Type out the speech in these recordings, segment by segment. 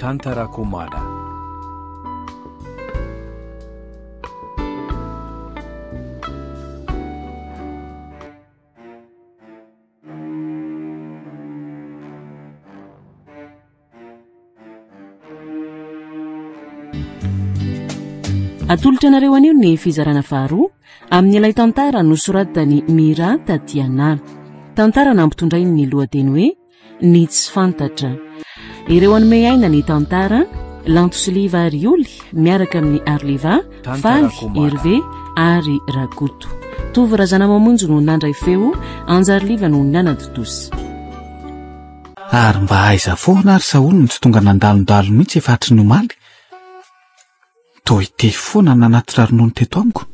tantarako mada. Atolotra nareo anio ny fizarana faharoa amin'ny ilay tantara nosoratany Mira Tatiana. Tantara nampitondray ny lohateny hoe ny tsy fantatra. Ireo anome aina ny tantara Lantosiliva Arioly miaraka amin'ny Arliva, Faly, Hervé ary Rakoto. Tovy Razana Mamonjy no nandray feo, Anjarliva no nanadotosy. Ary mba aiza foana ary Saoly no tsy tonga nandalondalo mihitsy efatry ny omaly. Toa ite foana nanatitra ronono teto amiko.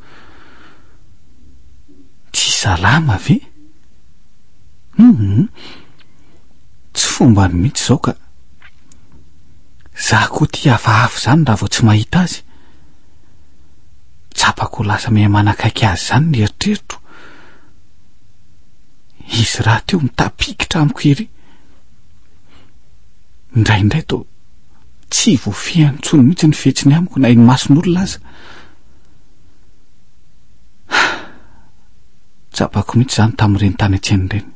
Tsy salama ve? Tsy fomba ny mihitsy zao ka. Za koa tia hafahafa zany raha vao tsy mahita azy. Tsapako lasa mehe manakaiky azy zany ny eritreritro. Izy raha teo mitapikitra amiko ery. Indraindray to tsy voafehany tsony mihitsy ny fihetsiny amiko na iny mason'olona aza. Tsapako mihitsy zany tamin'ireny tany atseny ireny.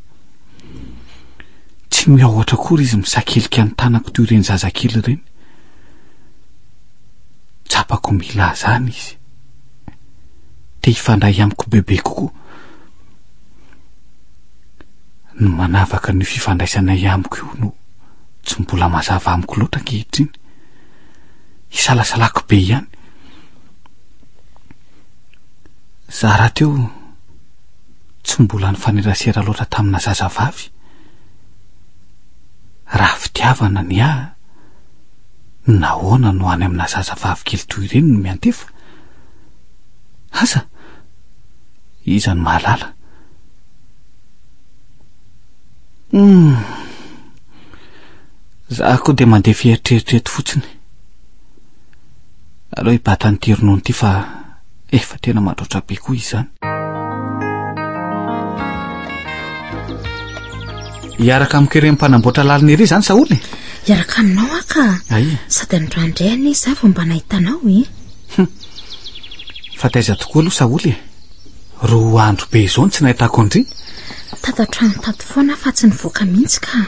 Tsy mihoatra kory izy misakelika ny tanako toy ireny zazakely ireny. Tsapako mila zany izy. Te hifandray amiko bebe kokoa. Ny manavaka ny fifandraisanay amiko io no tsy mbola mazava amiko loatra ankehitriny. Isalasalako be ihany. Za raha teo tsy mbola nifanerasera loatra tamina zazavavy. Raha fitiavana ny nahoana no any amina zazavavy kely toy ireny no miantefa. Asa iza ny mahalala. Za koa dia mandeha fieritreritreto fotsiny. Aleo hibata ny ronono ity fa efa tena mandroatra be koa izy zany. Iaraka amiko ireny mpanamboatra lalina ery zany Saoly. Iaraka aminao aka. Ai. Sady androandray any za vao mba nahitanao Fa taiza tokoa aloha Saoly. Roa andro be izao tsy nahitako andry. Tatatran'ny tato foana fa tsy nivoaka mihitsy ka.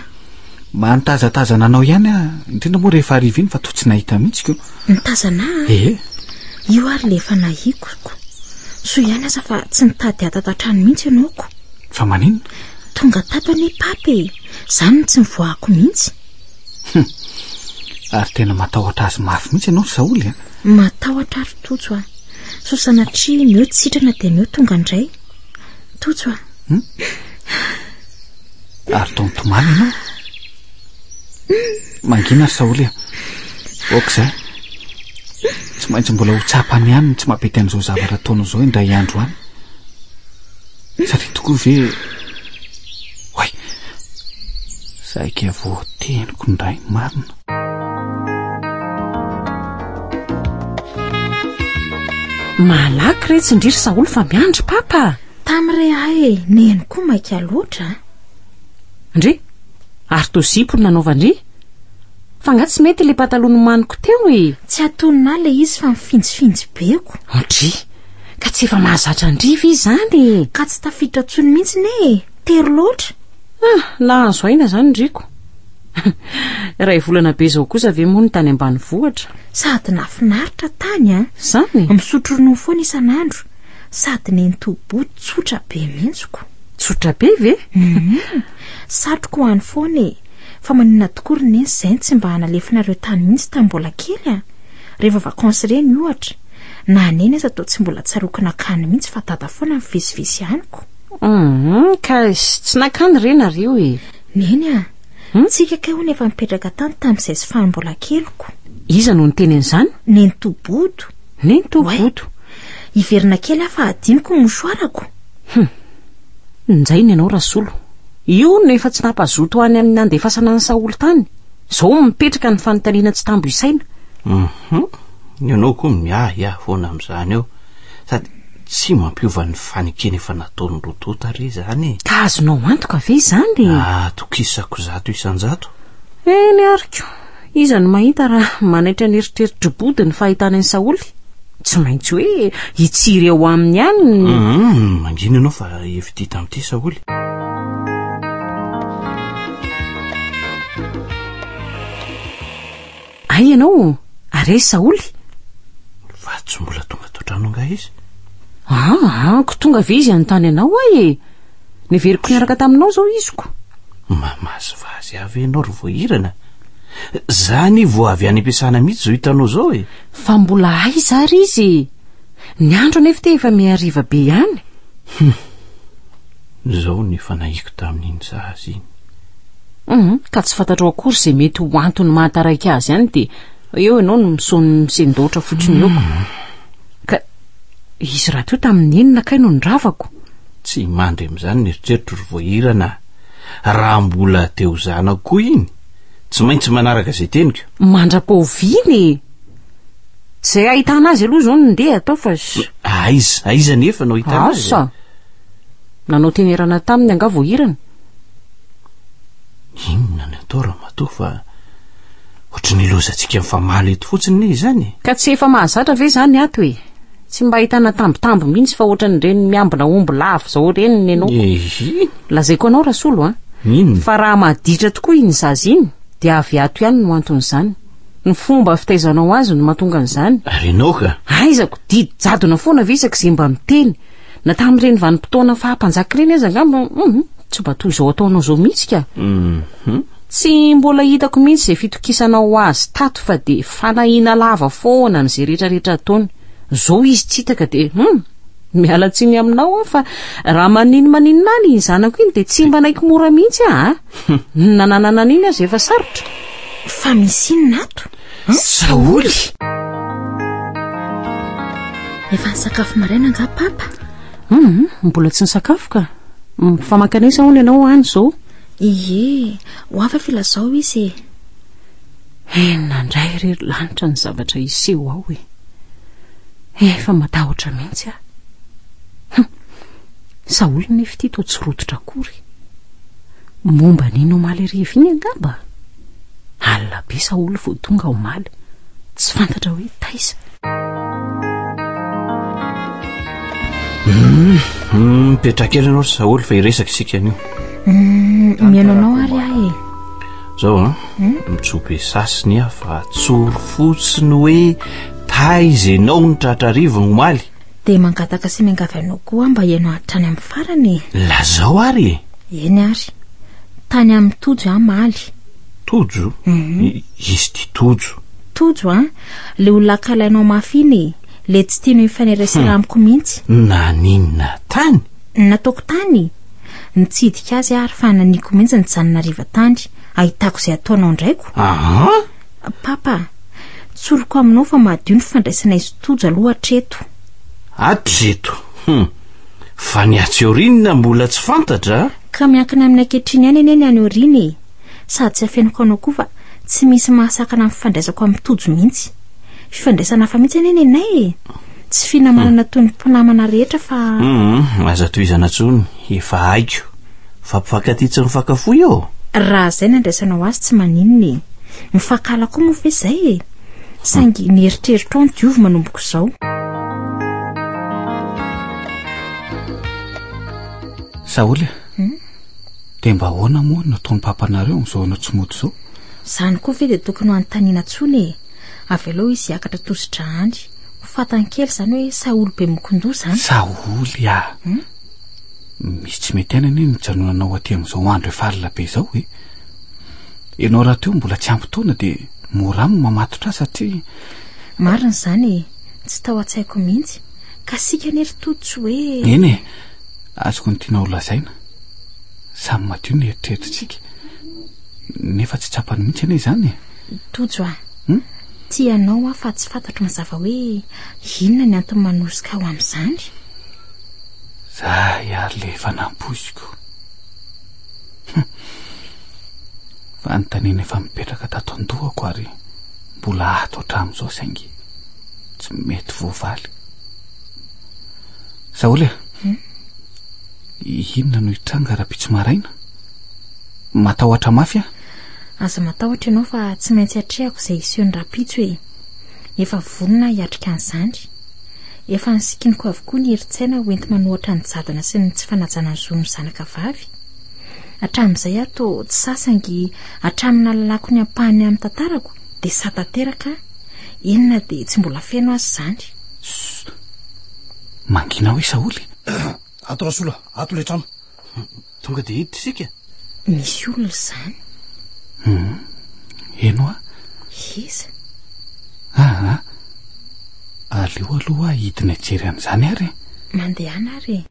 Manotazatazana anao ihany indrindra moa rehefa ariva iny fa toa tsy nahita mihitsy ko. Nitazana io ary le efa nahiko. So ihany aza fa tsy nitady atatatrano mihitsy ianao ko. Fa manino? Tonga tato any papy. Zany tsy mivoako mihitsy. Ary tena matahotra azy mafy mihitsy ianao Saoly. Matahotra ary tojo so sanatria meo tsitrana dia meo tonga indray. Tojo Ary tontomany ianao. Mangina Saoly. Okzay. Tsy maintsy mbola ho tsapany ihany tsy mampety an'izao zavatra ataonao izao indray andro any. Satria tokoa ve saika voateniko ndray marina. Malaky re tsy ndriry Saoly fa miandry papa. Tamire neny koa maika loatra. Ndry? Ary tozipo nanaovandry? Fa nga tsy mety le patalony maniko teo Tsy atonina le izy fa mifinjifinjy beko. Ndry? Ka tsy efa mahazatra andriva izy zany. Ka tsy tafiditra tsony mihitsy ne. Tery loatra. Nahazo aina zany ndriko. Ray volana be zao kosa ve moa ny tany ambany vohatra. Sady nafinaritra tany Zany? Misotro ronono foana isan'andro. Sady nentoboto tsotra be mihitsiko. Tsotra be ve? Satroko ho any foana fa manina tokory neny izay tsy mba hanalefinareo tany mihitsy tamin'ny mbola kely Rehefa vakansy reny ohatra. Na neny aza atao tsy mbola tsarokina kany mihitsy fa dada foana mivisivisi aniko. Ka tsy nakany rena reo Neny tsika ka hono efa mipetraka tany tamin'izay sy fa mbola keliko. Iza no niteny an'izany? Nentoboto. Nentoboto? Iverina kely fa adiniko mosoarako. Njainy ianao Rasolo. Io no efa tsy nampazoto any amin'ny andefasana ny Saoly tany. Zao mipetraka ny fanontaniana tsy tambo isaina. Ianao koa miah foana amin'izany eo. Sady tsy mampiova ny fanekeny efa nataony rotota ry zany. Ka azonao antoka ve izany? Tokisako zato isan-jato. Eny ariko. Iza ny mahita raha manaitra ny eritreritra body ny fahitana ny Saoly? Tsy maintsy hoe hitsiry eo aminy ihany. Mangina ianao fa evidita amin'ity Saoly. Ay ianao, are Saoly? Fa tsy mbola tonga ato trano nga izy. Ko tonga ve izy anontany anao ay? Neveriko niaraka taminao zao iziko. Mamazivazy avy ianao ry voahirana. Zany vo avy any am-piasana mihitsy zao hitanao zao e. Fa mbola aiza ary izy? Ny andro anefa efa miariva be ihany. Zao ny fanahiko tamin'iny zazy iny. Ka tsy fantatrao akory izay mety ho antony mahataraiky azy ihany de eo ianao no misony misendotra fotsiny eo. Ka izy raha teo tamin'inona kay no nydravako? Tsy mandry amin'izany ny eritreritro ry voahirana. Raha mbola teo zanako koa iny, tsy maintsy manaraka izay teniko. Mandra-paoviny. Zay ahitana azy aloha zao nondeha atao fa aiza nefa no ahitana azy? Asa nanao tenerana taminy anga voahirana. Inona ny atao raha matoa fa ohatry ny lozantsika mifamaly eto fotsiny izany. Ka tsy efa mahazatra ve zany ato e? Tsy mba ahitana tambitamby mihitsy fa ohatry ny reny miambina omby lava zao reny ianao. Lazaiko anao rasolo fa raha maditra tokoa iny zazy iny dia avy ato ihany no anton'izany. Ny fomba fitaizanao azy no mahatonga an'izany. Ary ianao ka? Aizako didy jadona foana visaka izay mba miteny. Na tamin'ireny vanim-potoana fahampanjaka ireny aza angamba tsy mba toy izao ataonao zao mihitsy ka. Tsy mbola hitako mihitsy izay fitokisanao azy tato fa de fanahiana lava foana n'izay rehetrarehetra ataony. Zao izy tsy hitaka de miala tsiny aminao fa raha maninona ny zanako iny de tsy mba naiko mora mihitsy nananana an'iny azy efa sarotra. Fa misy inona ato? Saoly. Efa nisakafo maraina nga papa? Mbola tsy nisakafo ka. Fa makanesa hono ianao any zao. Ie, ho avy filazao izy. Nandray irery lanitra ny zavatra iseho ao e. Efa matahotra mihitsy Saoly nefa ty toa tsy rototra akory. Momba nino omaly riva iny angamba? Alina be Saoly vao tonga omaly. Tsy fantatra hoe taiza. Mipetraka ela ianao Saoly fa iresaka isika anio. Miainanao ary ahy zao mitsobe sasiny fa tsoro fotsiny hoe taiza ianao ny tratra riva ny omaly. De mangataka sy miangavy anao koa mba ianao hatrany amin'ny farany. Lazao ary? Eny ary. Tany amin'ny Tojo maly. Tojo? Izy ty Tojo? Tojo le olona kalainao mafiny, le tsy tianao hifanerasera amiko mihitsy. Naninona tany? Nataoko tany. Nitsidika azy ary fa naniko mihitsy ny janona riva tany. Ahitako izay ataonao ndraiko. Papa, tsoroko aminao fa madio ny fandraisana izy Tojo aloha hatreto. Hatreto? Fa ny atseorinina mbola tsy fantatra? Ka miankina amin'ny ankehitriny ihany eny any oriny. Sady tsy afenako anao koa fa tsy misy mahasakana amin'ny fandraisako amin'ny Tojo mihitsy. Fifandraisana hafa mihitsy eny enay tsy finamanana toy ny mpinamana rehetra fa aza tohizana tsony efa haiko fa mpifankaty mifankafoy eo. Raha zay nandraisanao azy tsy maninona. Mifankala koa moa ve zay saingy ny eritreritra ny diovy manomboko izao. Saoly de mba hoana moa nataony papanareo n'izao anao tsy moto zao? Zany koa ve de tokony ho anontaniana tsony avy aloha izy hiakatra tositra andry fatany kely zany hoe Saoly be mikondò zany. Saoly misy tsy mety aina ny janonanao aty amin'izao andro efa alina be zao ianao raha teo mbola tsy ampy taona de mora mamatotra satria marina zany tsy tao an-tsaiko mihitsy ka sika nery Tojo hoe eny azoko ny tiana ho lazaina samy madio ny eritreritrintsika nefa tsy tsapany mihitsy ane izany Tojo tianao fa tsy fantatro mazava hoe inona ny antony manosika ao amin'izany. Za ary le efa nampoiziko fa antanina efa mipetraka tato an-dohako ary mbola ato hatramin'izao saingy tsy mety voavaly. Saoly inona no hitranga raha-pitsy maraina matahotra mafy aza matahotra ianao fa tsy maintsy atrehako izay iseho ny rapitso hoe efa vonona hiatrika an'izany, efa nisikiniko avokoa ny heritsaina hoenty manohatra ny jadona sy ny tsy fanajana ny zon'ny zanaka vavy. Hatramin'izay ato tsy sasangy hatramina lalako ny ampahany amin'ny tantarako dia satateraka inona dia tsy mbola feno azy izany. Mangina hoe Saoly. Ato Rasola, ato le trano. Tonga dia hiditra isika. Misy olona izany. Eno a? Iza? Aleo aloha hidina jery an'izany ary. Mandehana ary.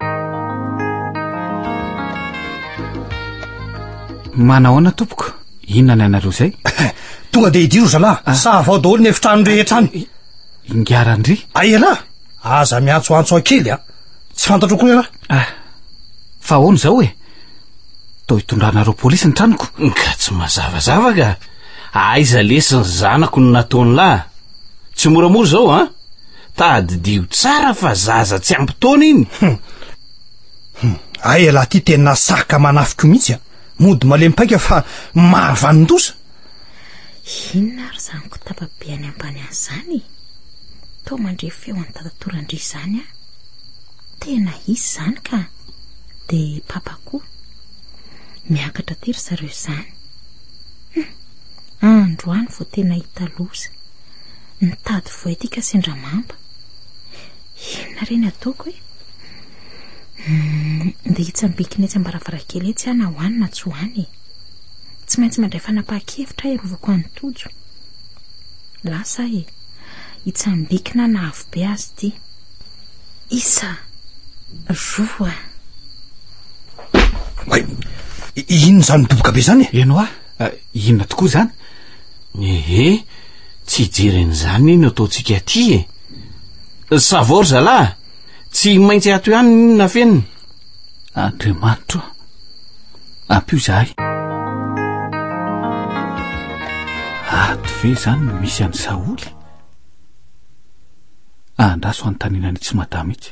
Manahoana tompoko? Inona ny anareo izay? Tonga dia hidiro zalahy, sa vao daholo ny efitrano rehetra any. Ingarandry. Aialahy, aza miantsoantso kely a. Tsy fantatro koa raha. Fa ahoana izao e? Tao hitondranareo polisy ny tranoko. Ka tsy mazavazava ka. Aiza lesy ny zanako no nataony lahy. Tsy moramora zao a? Tadidio tsara fa zaza tsy ampitaona iny. Aialahy ty tena saka manafiko mihitsy a. Mody malemmpaika fa mahavanondosa. Inona ary zany kotapa-be any ambany an'izany? Tao mandre feo any tatatorandry izany a. Tena izy izany ka. Dia papa koa miakatra tiry zareo izany. Androany vao tena hita loza. Nitady voetika sendra mamba. Inona reny ataoko e? Dia hitsambikina etsy ambaravarakely etsy ana hoanina tsy hoany. Tsy maintsy mandray fanapahan-kevitra irovako any tojo. Lasa e, hitsambikina na avo be azy ty. Isa roa. Inona zany doboka be zany? Eno a? Inona tokoa zany? Tsy jeren'izany ino ataontsika aty e. Savory zalahy, tsy maintsy ato ihany inona fenina. Andriamanitro, ampio zahay. Ato ve zany no misy an'i Saoly? Andraso antaninany tsy madamitsy.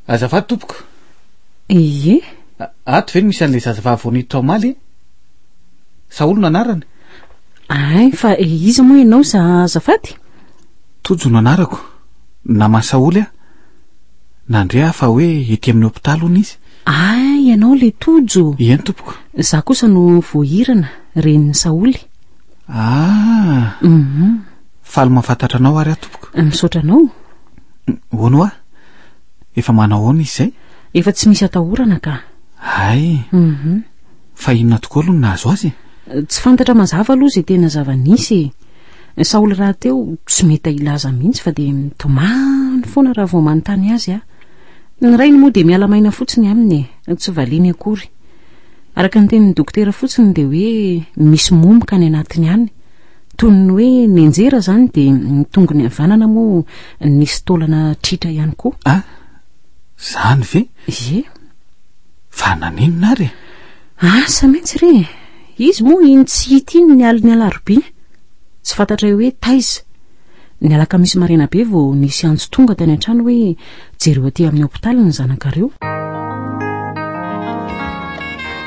Azafady tompoko. Ie. Ato ve no misy an'ilay zazavavy vao niditra ao maly? Saoly no anarany. Ay, fa iza moa ianao sa azafady? Tojo no anarako. Namany Saoly a. Nandre aho fa hoe ety amin'ny hopitalo hono izy. Ay, ianao le Tojo. Eny tompoko. Za kosa no voahirana renin'ny Saoly. Faly mahafantatra anao ary aho tompoko. Misaotra anao. Hono a? Efa manao ahoana izy zay? Efa tsy misy atahorana ka. Ay. Fa inona tokoa aloha no nahazo azy? Tsy fantatra mazava aloha izay tena zava-nisy. Saoly raha teo tsy mety hilaza mihitsy fa dia mitomany foana raha vao manontany azy a. Ny rainy moa dia miala maina fotsiny aminy tsy valiany akory. Araka ny tenin'ny dokotera fotsiny dia hoe misy momoka any anatiny any. Toy ny hoe nenjera zany dia tonga ny havanana moa nisy taolana tritra ihany koa. Zany ve? Ie. Fa naninona ary? Asa mihitsy re. Izy moa iny tsy hita iny ny aliny alarobia. Tsy fantatra hoe taiza. Ny alakamisy marina be vao nisy antso tonga tany an-trano hoe jereo aty amin'ny hopitaly ny zanakareo.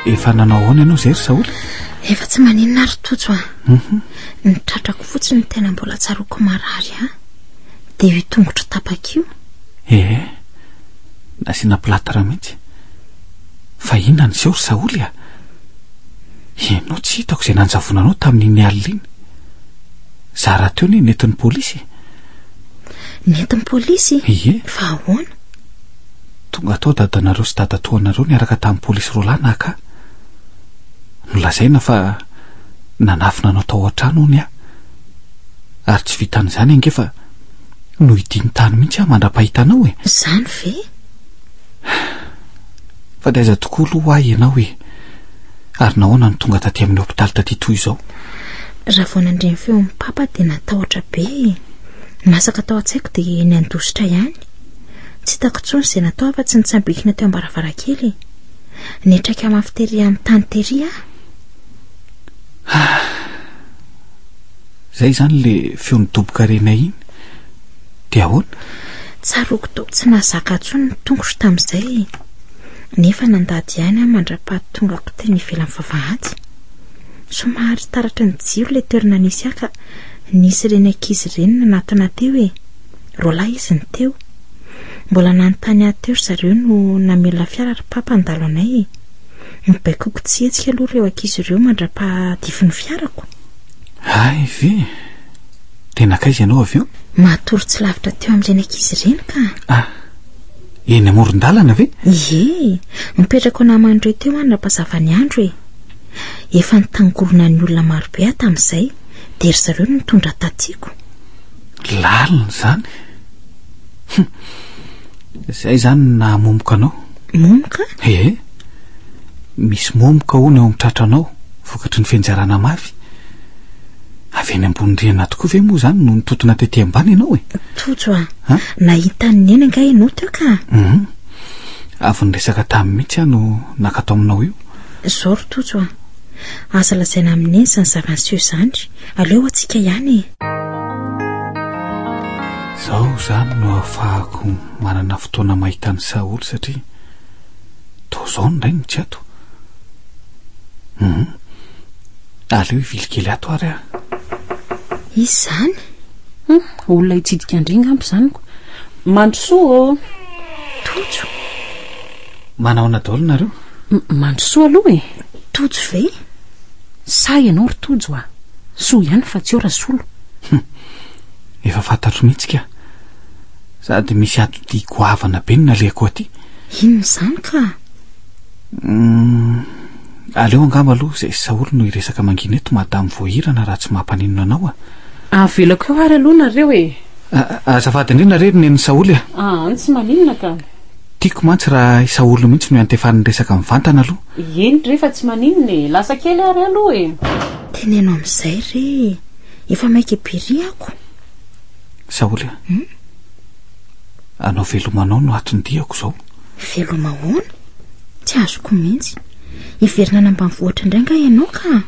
Efa nanao ahoana ianao zay ry Saoly? Efa tsy maninona ary Tojo a. Ny tratrako fotsiny tena mbola tsaroko marary a. Dia io tongotra tapakio. Nasiana platara mihitsy. Fa inona ny seho ry Saoly a? Ianao tsy hitako izay nanjavonanao tamin'iny alina iny. Zara teo ny nentin'ny polisy. Nentin'ny polisy? Ie. Fa ahoana? Tonga tao dadanareo sy dadatoanareo niaraka tamin'ny polisy roa lahy naka. Nolazaina fa nanafina anao tao an-trano hony a. Ary tsy vitan'izany ange fa no hidiny tany mihitsy a mandra-pahitanao e. Zany ve? Fa dia aiza tokoa aloha ahy ianao e. Ary nahoana no tonga taty amin'ny hopitaly taty toy izao? Raha vao nandreny feo amin'ny papa dia natahotra be. Masaka tao an-tsaiko dia ny andositra ihany. Tsy hitako intsony izay natao fa tsy nitsambikina teo ambaravarakely. Netraka mafy tery amin'ny tany tery a. Zay zany le feo nidoboka rena iny. Dia ahoana? Tsaroko tao tsy nahazaka intsony ny tongotra tamin'izay. nefa nandady ihany a mandra-pahatongako teny ivelan'ny vavahady. Somary taratra ny jiro ilay toerana nisy aka nisy ireny ankizy ireny nanatona teo hoe roalahy izy ny teo. Mbola nanontany ahateo zareo no namelona fiara ary papa ndalo anay. Mibaikoko tsy hetsika aloha ireo ankizy ireo mandra-pahadify ny fiarako. Ay ve tena kaiza ianao avy eo? Matory tsy lavitra teo amin'ireny ankizy ireny ka. Eny amoron-dalana ve? Ie, mipetraka ao naman'ireo teo any rapazava ny andro e. Efa nitangorona ny olona marobe tamin'izay dia ry zareo no nitondra tatiako. Lalina zany. Zay zany na momoka anao? Momoka? Misy momoka hono eo amin'ny tratranao vokatry ny fianjarana mafy. Avy eny ambony rihana tokoa ve moa zany no nitotona tetỳ ambany ianao e? Tojo nahita ny neny nga ianao teo ka. Avy niresaka tamin'ny mihitsy aho no nakatao aminao io. Zao ry tojo asa lazaina amin'ny eny zany zava-niseho zany. Aleo atsika ihany e. Zao zany no ahafahako manana fotoana mahita ny Saoly satria toa zao ndray ny tsy ato. Aleo ivilikely ato ary a. Izy zany? Olona hitsidika andringa ampy zanyko. Mandrosoa Tojo. Manaona daholo nareo? Mandrosoa aloha e. Tojo ve? Sa ianao ry Tojo soa ihany fa tsy eo rasolo. Efa fantatro mihitsy ka. Sady misy ato-ty goavana be ny nalehako aty. Inona zany ka? Aleo angamba aloha zay Saoly no iresaka mangina eto madamy voahirana raha tsy mampaninona anao Avelako eo ary aloha nareo e. Azafady indrindra re neny Saoly tsy maninona ka. Tiako mantsy raha Saoly mihitsy no antefan'ny resaka mivantana aloha. Eny rehefa tsy maninona e. Lasa kely ary aloha e. Teneno amin'izay re. Efa maika bery ako. Saoly anao velomanao no atondiako zao. Veloma hoana? Tsy azoko mihitsy. Iverina nambanivohitra indray nga ianao ka.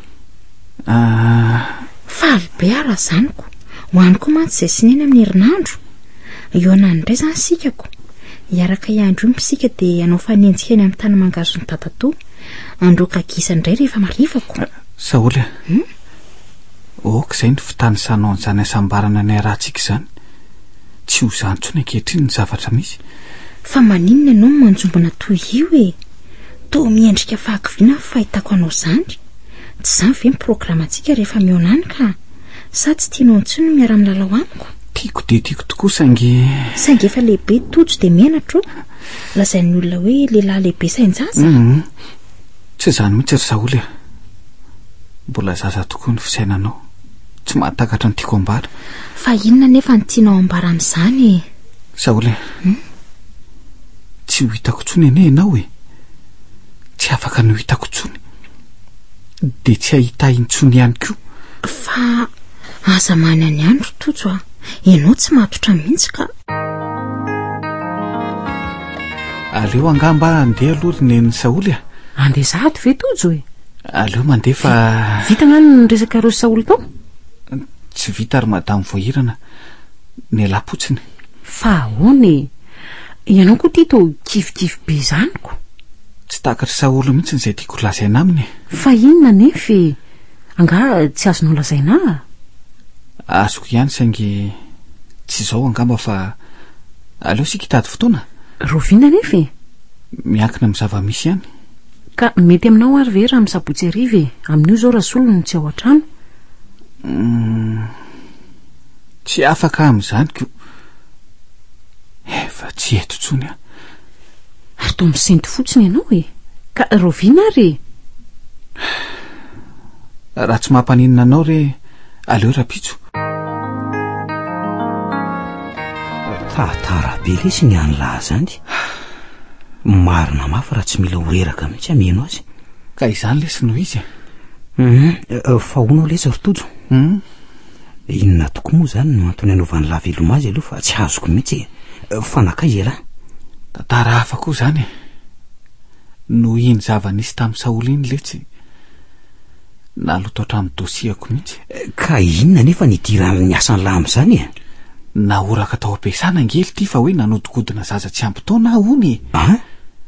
Faly be ara zaniko. Hoaniko mantsy izay sineny amin'ny herinandro. Eo anany indray zany sikako. Iaraka iandro io misika dia anao fanenjika eny amin'ny tany mangazo ny tatatoa. Androka gisa indray rehefa marivako. Saoly izay ny fitanisanao an'izany asambarana ny arahantsika zany. Tsy ho zany tsony ankehitriny ny zavatra misy. Fa maninona ianao no manjombona toy io e. Toa miendrika fahakiviana fahitako anao zany. Tsy zany ve miprogramantsika rehefa mionany ka. Sa tsy tianao intsony miara milalao amiko? Tiako dia tiako tokoa saingy efa lehibe Tojo dia menatro. Lazain'ny olona hoe lehilahy lehibe sain-jaza. Tsy zany mihitsy ry Saoly mbola zaza tokoa ny fisainanao. Tsy mahatakatra ny tiako ambara. Fa inona nefa ny tianao ambara amin'izany e? Saoly tsy ho hitako tsony ene ianao e. Tsy afaka ny ho hitako tsony dia tsy ahita intsony ihany koa. Fa aza manany andro Tojo ianao tsy matotra mihitsy ka. Aleo angamba andeha aloha neny Saoly Andeha zato ve Tojo e? Aleo mandeha fa vita ngano ny resaka ro Saoly tao? Tsy vita ary madamy voahirana ny alapotsiny. Fa ahoana e? Ianao koa tia to kifikify be zaniko. Tsy takatra Saoly mihitsy izay tiako lazaina aminy. Fa inona nefa anga tsy azonao lazaina? Azoko ihany saingy tsy zao angamba fa aleo sika hitady fotoana. Roviana nefa miankina amin'ny zava-misy ihany. Ka mety aminao ary ve raha misabotsy ariva e? Amin'io zao rasolo no tsy ao an-trano. Tsy afaka amin'izany ko. Efa tsy eto tsony ary to misenty fotsiny ianao e. Ka roviana ary raha tsy mampaninona anao re aleo rapitso. Tatara be lesy ny an'lahy zany. Marina mafy raha tsy mila horeraka mihitsy amieno azy. Ka izany lesy no izy fa honao lesy ry Tojo. Inona tokoa moa zany no antony anaovan'ny lahy veloma azy aloha fa tsy azoko mihitsy fanakaiza raha. Tantara hafa koa zany no iny zava-nisy tamin'ny Saoly iny letsy naloto hatramin'ny dosiako mihitsy. Ka inona nefa nidiran'ny asan'ny lahy amin'izany nahoraka tao am-piasana ngely ty fa hoe nanodikodina zaza tsy ampy taona hony.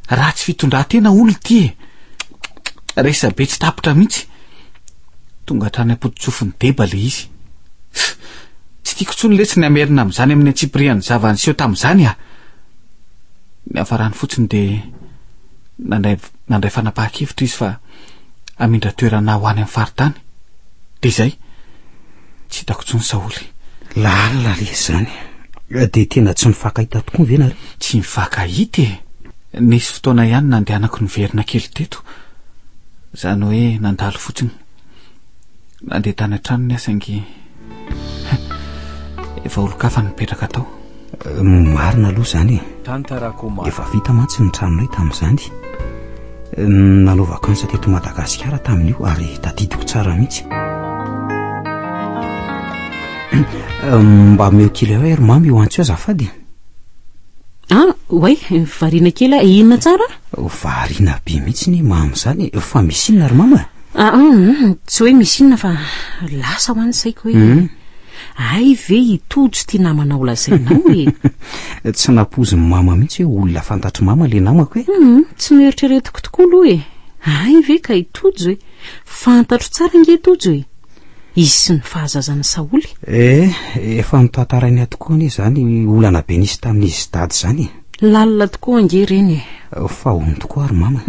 raha tsy fitondran-tena olo ty resa be tsy tapitra mihitsy tonga hatrany ampotitsofiny deba le izy tsy tiako tsony letsy ny amerina amin'izany amin'ny antsipriany zavany seho tamin'izany ny afarany fotsiny de nandray fanapahan-kevitra izy fa amindra toerana ho any amin'ny faritany de zay tsy hitako tsony Saoly. Lalina le zany de tena tsy mifankahita tokoa ve nareo? Tsy mifankahita nisy fotoana ihany nandehanako niverina kely teto zany hoe nandalo fotsiny nandeha tany an-trano ny asangy efa olo-kafa nipetraka tao. Marina aloha zany efa vita mantsy ny tranonay tamin'izany. Nanao vakansa teto Madagasikara tamin'io ary tadidiko tsara mihitsy. Mba meo kely hoe mamy io antso azafady. Oay, variana kely inona tsara? Variana be mihitsy ny mamy zany fa misy inona ry mama? Tsy hoe misy inona fa lasa ho any saiko hoe ay ve hitojo ty namana ho lazainao Tsy napozy ny mama mihitsy hoe olona fantatry mama le namako tsy mieritrretiko tokoa aloha ay ve ka hitojo fantatro tsara nge hitojo izy sy ny fahazazana Saoly. Efa mitantarainy tokoa anie zany olana be nisy tamin'izy dady zany. Lalina tokoa nge reny fa hony tokoa ary mama.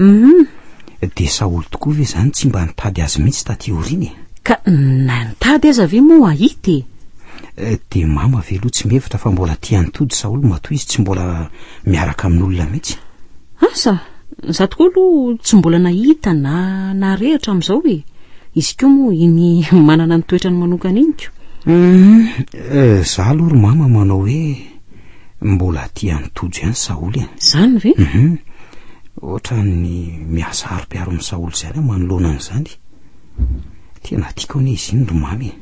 De Saoly tokoa ve zany tsy mba nitady azy mihitsy taty oriny? Ka nantady aza ve moa ahity? De mama ve aloha tsy mihevitra fa mbola tia nitody Saoly matoa izy tsy mbola miaraka amin'olona mihitsy? Asa za tokoa aloha tsy mbola nahita na narehatra amin'izao izy koa moa iny manana ny toetrany manokana iniko. Za aloha ry mama manao hoe mbola tia nitody ihany Saoly zany ve? Ohatra ny miasa aro-piaro amin'ny Saoly zany manoloana an'izany tena tiako anie izy iny ry mamy.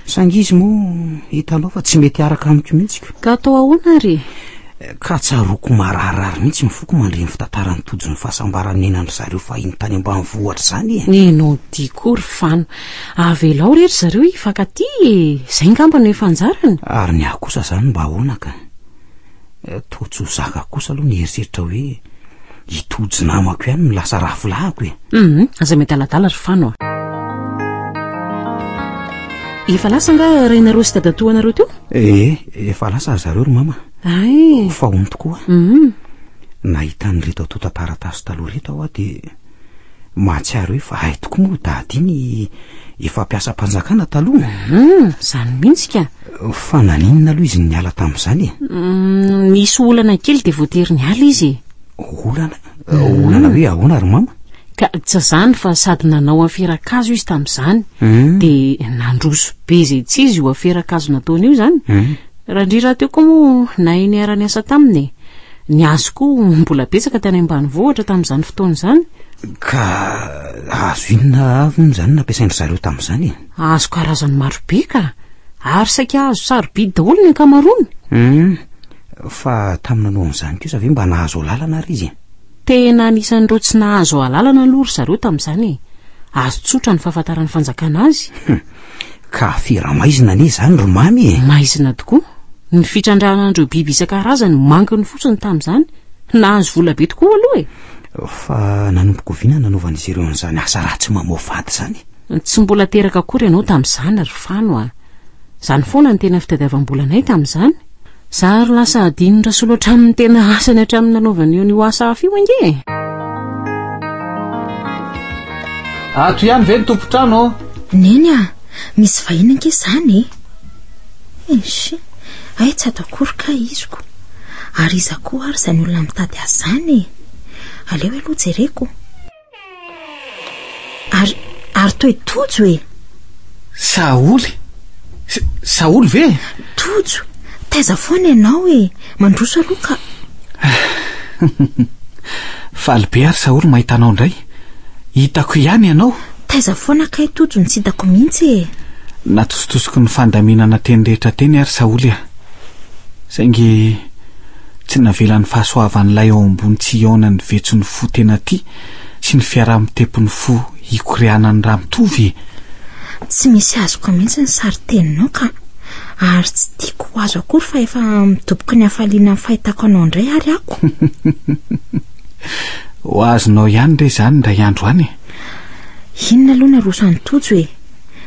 Sangy izy moa hitanao fa tsy mety araka amiko mihitsy ka atao ahoana ary? Ka tsaroko mararirary mihitsy mifoko mandreny fitantarany tojo ny fahasambarany nenandry zareo fahiny tany ambanivohitra zany Neno dikory fano avelao rehetra zareo ifankaty zay ngamba no efa anjarany. Ary ny akosa zany mba ahoana ka tojo zaka kosa aloha ny heritreritra hoe hitojo namako ihany no lasa rafolahako aza mety aladala ry fano efa lasa nga renareo sy dadatoanareo teo? Efa lasa zareo ry mama. Fa hony tokoa nahita nyreto atao tantaratasy taloha reto aho de mahatsiaro hoe fa hay tokoa moa dady iny efa mpiasa mpanjakana taloha. Zany mihitsy ka. Fa naninona aloha izy niala tamin'izany misy olana kely de voatery niala izy. Olana hoe ahoana ry mama? Ka tsy zany fa sady nanao aferakazo izy tamin'izany de nandroso be zay tsy izy io aferakazo nataony io zany. Raha ndriraha teo koa moa na iny arany asa taminy ny azo koa mbola betsaka tany ambanivohitra tamin'izany fotoana izany. Ka azo inona avy zany nampiasaindry zareo tamin'izany? Azo karazany maro be ka ary saika azo sarobidy daholo ny ankamaroany. Fa tamin'ny nanaon'izany kosa ve mba nahazo lalana ary izy? Tena anisan'ireo tsy nahazo alalana aloha ry zareo tamin'izany azo tsotra ny fahafantarany fanjakana azy. Ka fira maizina anie zany ry mamy maizina tokoa ny fitrandrahanandreo biby isan-karazany mankiny fotsiny tamin'izany nahazo vola be tokoa aloha fa nanomboka oviana nanaovan'izy ireo an'izany asa ratsy mamoafady zany. Tsy mbola teraka akory ianao tamin'izany ry fano zany foana ny tena fitadiavam-bolanay tamin'izany. Za ry lasa adino rasolo hatramin'ny tena asany hatramin'ny nanaovany eo ny asa hafa io ange. Ato ihany ve ny tompotrano? Neny misy vahiny ange zany ay tsy atao akory ka iziko ary iza koa ary zany olona mitady azy zany aleo aloha jereko ary toe tojo Saoly ve? Tojo taiza foana ianao mandroso aloha ka faly be ary Saoly mahitanao ndray hitako ihany ianao. Taiza foana kay tojo ny tsy hitako mihitsy natositosiko ny fandaminana teny rehetra teny ary Saoly saingy tsy navelan'ny fahasoavan'ilay ao ambony tsy iona ny vetsony fo tena ty sy ny fiaraha-mitepony fo hikoreanany raha mitovy. Tsy misy azoko mihitsy ny sary teninao ka ary tsy tiako azo akory fa efa mitoboky ny hafaliana ny fahitako anao indray ary ako. ho azonao ihany re zany ndray andro any. Inona aloha naroso anytojo hoe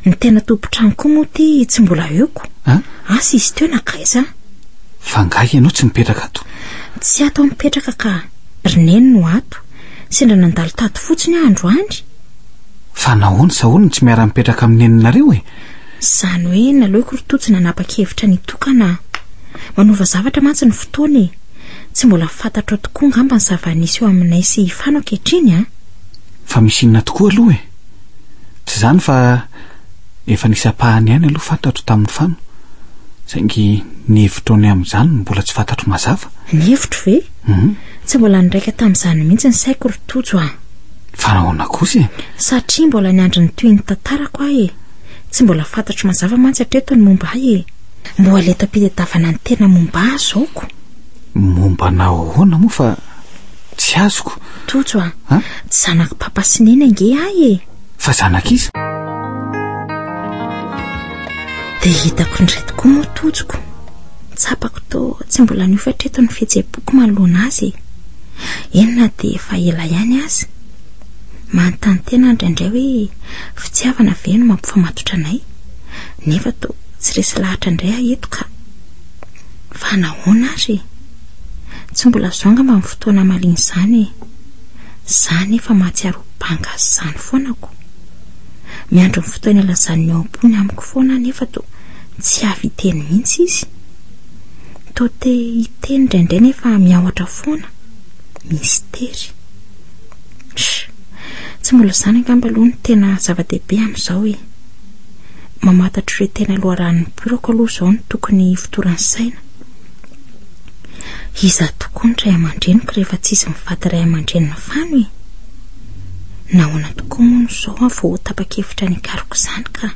ny tena tompotrano koa moa ty tsy mbola eoko. Asa izy teo nakaiza? Fa ngahy ianao tsy mipetraka ato? Tsy ato mipetraka ka roneny no ato, sendra nandalo tato fotsiny andro andry. Fa nahoana sahoana tsy miara-mipetraka amin'ny neninareo e? Zany hoe naloiko rotojo nanapa-kevitra nitokana manova zavatra mantsy ny fotoana e. Tsy mbola fantatro tokoa ngamba ny zava-nisy eo aminay sy fano ankehitriny Fa misy inona tokoa aloha e? Tsy zany fa efa nisapahany ihany aloha fantatro tamin'ny fano, saingy ny hevitrony amin'izany mbola tsy fantatro mazava. Ny hevitro ve? Tsy mbola niraika tamin'izany mihitsy ny saiko rotojo Fa nahoana kosa e? Satria mbola ny andro ny toy ny tantarako e. Tsy mbola fantatro mazava mantsy hatreto ny momba e. Mbola leto am-pitadiavana ny tena momba azooko. Momba nahoana moa fa tsy azoko. Tojo tsy zanaka papa sy nena nge e. Fa zanak'iza? Dia hitako indray tokoa moa tojoko. Tsapako to tsy mbola niofa hatreto ny fihetseham-poko manoloana azy. Enina dia efa ela ihany azy. Manontany tena indraindray hoe fitiavana ve no mampifamatotra anay, nefa to tsy resy lahatra indray eto ka. Fa nahoana azy? Tsy mbola zonga mba amin'ny fotoana maliny izany. Zany efa mahatsiaro banga azy izany foanako. Miandro ny fotoana ilazany eo am-pony amiko foana nefa to tsy avy hiteny mihitsy izy. To te hiteny indraindray nefa miaotra foana. Mistery. Tsy mbola zany angamba aloha ny tena zava-dehibe amin'izao e. Mamatatra hoe tena loharan'ny porako aloha izao ny tokony fotoran'ny saina. Iza tokoa ny ray aman-dreniko rehefa tsisy mivady ray aman-drenina fano e. Nahoana tokoa moa n'izao vao tapa-kevitra ny karoko izany ka.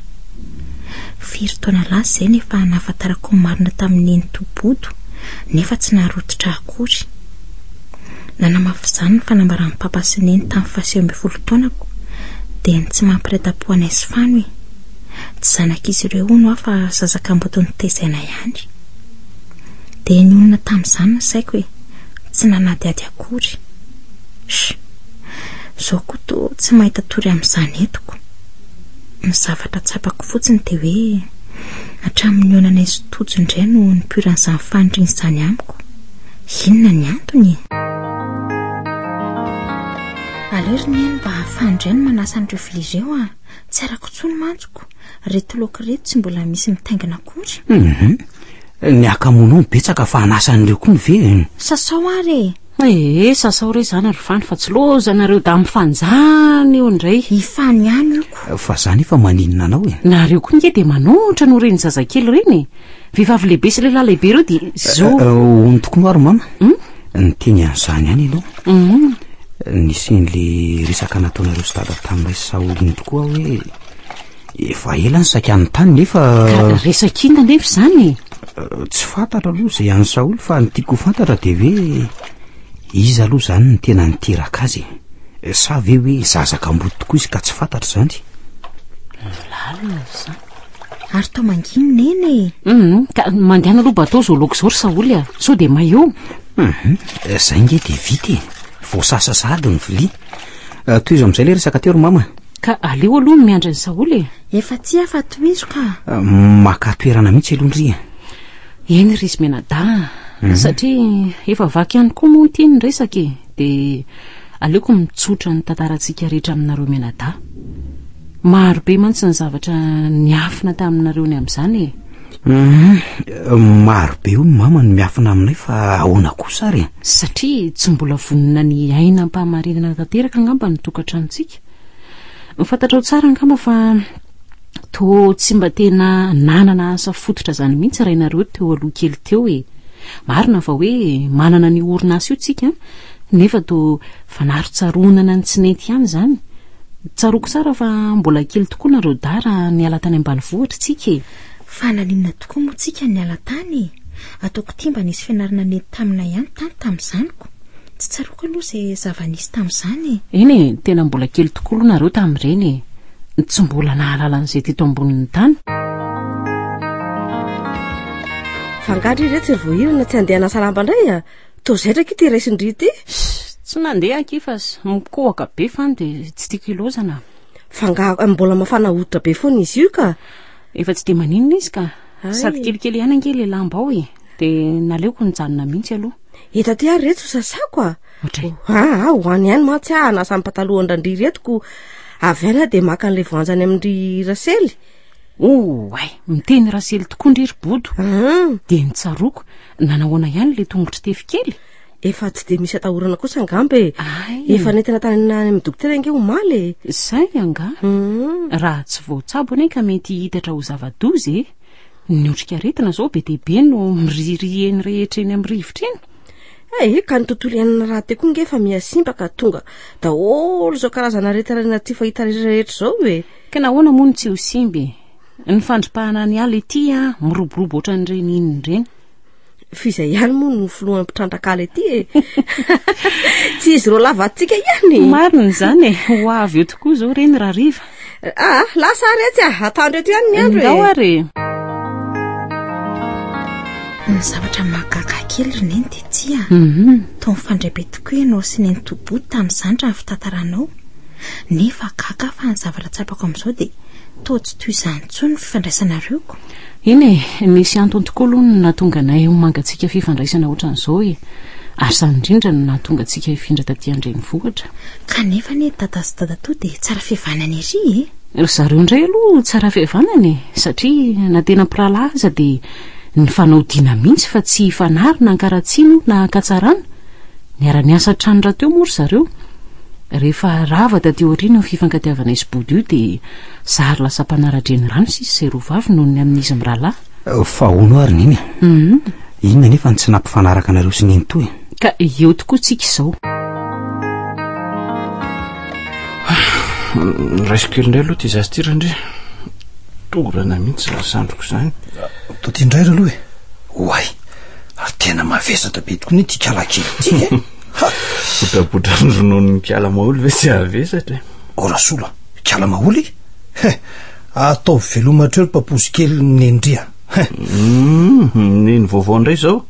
Firy taona lasa izay nefa nahafantarako ny marina tamin'ny eny tobodo nefa tsy naharototra akory. Nanamafy izany ny fanambaran'ny papa sy neny tamin'ny 17 taonako dia tsy mampiretam-po anay sy fano e. Tsy zanak'izy ireo no fa zazak'amboto ny taizaina ihany. Dia ny olona tamin'izany ny saiko e, tsy nanadiady akory. Zao koa to tsy mahita tory amin'izany etoko. Ny zavatra tsapako fotsiny dia hoe hatramin'ny onanay sy tojo indray no niporan'izany fanindriny izany amiko. Inona ny antony? Aleriny eny mba fanindray no manasa an'ireo vilia ireo tsy arako tsony mantsoko. Reto laoka reto tsy mbola misy mitaingana akory. Ny akamono betsaka fa anasan'ireo koa ny ve? Sasao ary sasao re zany ary fany fa tsy lozanareo da mifanjany eo indray. Ifany ihany ioko. Fa zany efa maninona anao e? Nareo koa nge dia manotra no reny zazakely reny. Vehivavy lehibe sy lehilahy lehibe ireo dia zo. Ony tokony ary mama? Ny teny an'izany ihany ianao. Nisy n'le resaka nataonareo sy dada tamin'ilay Saoliny tokoa hoe efa ela ny sakany tany nefa resak'inona nefa izany? Tsy fantatra aloha izay an'ny Saoly fa ny tiako fantatra dia hoe iza aloha izany ny tena niteraka azy, sa ve hoe zazak'amboto tokoa izy ka tsy fantatra izany? Lalina izany. Ary tao manginy neny ka mandehana aloha batao zao laoko izao ry Saoly sao dia maio. Zay nge dia vita e, voasasa sady ny vilia. Toy izo amin'izay le resaka teo ry mama. Ka aleo aloha miandry ny Saoly efa tsy afa toizo ka. Maka toerana mihitsy aloha ndry. Eny ry izy menada satria efa vaky ihany koa moa tiany resaka e. Dia aleoko mitsotra ny tantarantsika rehetra aminareo menada. Maro be mantsy ny zavatra niafina taminareo ny amin'izany e. Maro be io mama ny miafina aminay fa ahoana kosa ary? Satria tsy mbola vonona ny aina ampahamarinana tanteraka angamba ny tokantranontsika. Mifantatrao tsara angamba fa to tsy mba tena nanana asa fototra zany mihitsy rainareo teo aloha kely teo e. Marina fa hoe manana ny orinasa io tsika nefa to fanarotsaronana ny tsy nety ihany zany. Tsaroko tsara fa mbola kely tokoa nareo dara ny ala tany ambanivohitra tsika e. Fa naninona tokoa moa tsika ny ala tany. Ataoko timba nisy fianarana nety tamina ihany tany tamin'izaniko. Tsy tsaroko aloha izay zava-nisy tamin'izany. Eny tena mbola kely tokoa aloha nareo tamin'ireny. Tsy mbola nahalala an'izay teto ambonin'ny tany. Fangadry reto voahirana tsy andeha nasalamba indray to zaitra ky ty raisindry ty. tsy nandeha kifa mikohaka be fany dia tsy tiako ilozana. Fa mbola mafana hoditra be foana izy io ka. Efa tsy dia maninona izy ka. Sady kelikely ihany ange le lamba ao dia naleoko nijanona mihitsy aloha. Eta ty ary reto sasako hoany ihany matsy nasa pataloha andrandry retoko avy any dia maka an'ilay voanjany amin'ny rasely. Miteny rasely tokoa ndry bodo. Dia nitsaroko nanahoana ihany le tongotry tefikely. Efa tsy dia misy atahorana kosa angambe. Efa nentina tany amin'ny dokotera ange omaly. Zay anga. Raha tsy voatsabo ane ka mety hitatra ho zava-dozy ny otrikaretina zao be dehibe no miriry eny rehetra eny amin'ny rivotra eny. Ka ny tontolo iainana raha te koa nge efa miasimba ka tonga daholo zao karazana rehetra tsy fahita rehetra zao ka nahoana moa no tsy ho simby. Ny fandripahana ny ala ety miroborobo ohatran'ireny inona ireny. Fizay ihany moa no filohan'ny mpitrandrakaly ety tsy izy ro lavatsika ihany. Marina izany ho avy eo tokoa zao reny raha riva. Lasa aretsy atandro eto ihany ny andro ndao ary. Ny zavatra mahagaga kely rineny dia tsia. Tao mifandray be tokoa ianao sy neny tobody tamin'izany raha ny fitantaranao. Nefa gaga fa ny zavatra tsapako amin'izao dia toa tsy toy izany intsony ny fifandraisanareoko. Iny misy antony tokoa aloha no nahatonga anay ho mangatsika fifandraisana ohatran'izao ary izany indrindra no nahatonga antsika hifindra taty andrenivohitra. Kanefa ny dada sy dada toa dia tsara fihavanana ery zareo indray aloha tsara fihavanana satria na tena mpiralaza dia ny fanaodiana mihitsy fa tsy fanary na ankaratsino na ankatsarana. Niara-niasa trano raha teo mory zareo. Rehefa rava taty aoriana ny fifankatiavana izy body io dia zary lasa mpanara-dreny rano sisy izay rovavy noho ny amin'izy mirahalahy. Fa hono ary niny. Inona nefa tsy nampifanaraka anareo sy niny toy. Ka eo tokoa tsika izao. Raisiko indray aloha ty zazy ty randry. Torana mihitsy sandroko izany. To ty indray aloha Oay, ary tena mavesatra be tokoa ny ty kalakely ty Botrabotra ny ronono ny kiala maholy ve tsy avesatra. Orasola, kiala maholy atao velomatra eo papozy kely nendria. Neny vaovao indray zao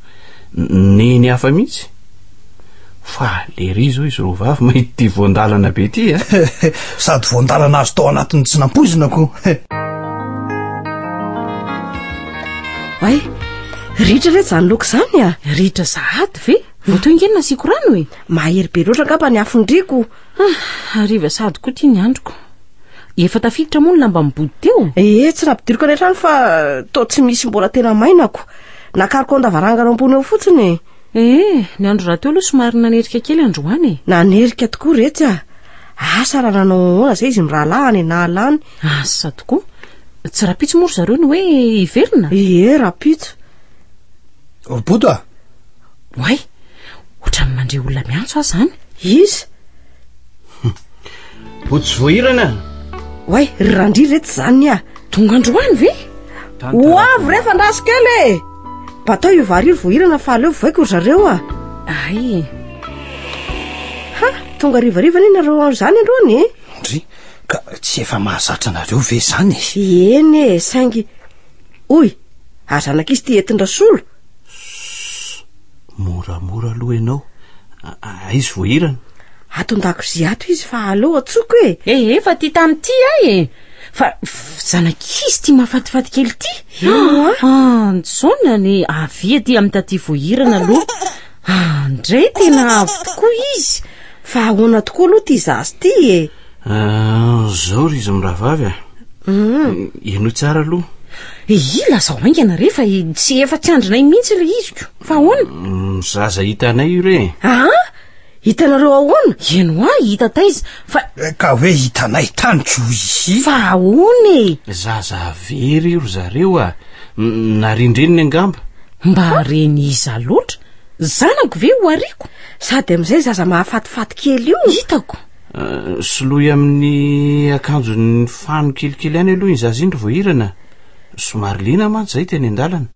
neny hafa mihitsy. Fa lery zao izy rovavy mahita ty voandalana be ty sady voandalana azo tao anatiny tsy nampozina ko. Ay, ritra reto zany loko zany ritra sahady ve? Voto ingeny nasiko rano mahery be loatra ngamba ny afondriko. Ariva sady koa tia ny androko. Efa tafiditra moa ny lamba mibody teo. Tsy rapidiriko any trano fa to tsy misy mbola tena mainako. Nakariko andavarangana ambony eo fotsiny. Ny andro raha teo aloha somary nanerika kely androany. Nanerika tokoa rehetra. Asa raha nanao ona zay izy mirahalahy na alany. Asa tokoa. Tsy rapitso moa zareo ny hoe hiverina. Rapitso. Bodo Way, ohatrany mandre olona miantso azy zany. Izy Botsy voahirana. Way, randry reto zany tonga androany ve? Hoavy rehefa ndaso kely batao io variry voahirana fa aleo vaiko ry zareo Ay. Tonga rivariva ny nareo zany androany ndry ka tsy efa mahazatra nareo ve zany? Eny saingy. Oy, azanak'izy ty entin-drasolo. Moramora aloha ianao. Izy voahirana. Aton-dakozia ato izy fa aleo atsoko efa ty tamty fa zanak'izy ty mahafatifaty kely ty. Sona ny avia ty amin'ny taty voahirana aloha. Ndray tena avy tokoa izy. Fa ahoana tokoa aloha ty zazy ty zao ry izy mirahavavy eno tsara aloha. Lazao aingana rehefa tsy efa tsy andrinay mihitsy le iziko. Fa ahoana? Zaza hitanay io re. Hitanareo ahoana? Eno hita taiza fa ka hoe hitanay tany ko izy. Fa ahoana zaza very io zareo narindreniny angamba. Mba reny iza loatra. Zanako ve ho ariko? Sady amin'izay zaza mahafatifaty kely io. Hitako. Soloy amin'ny akanjony fano kelikely any aloha izazy indro voahirana. Somary lina mantsy zay teny an-dalana.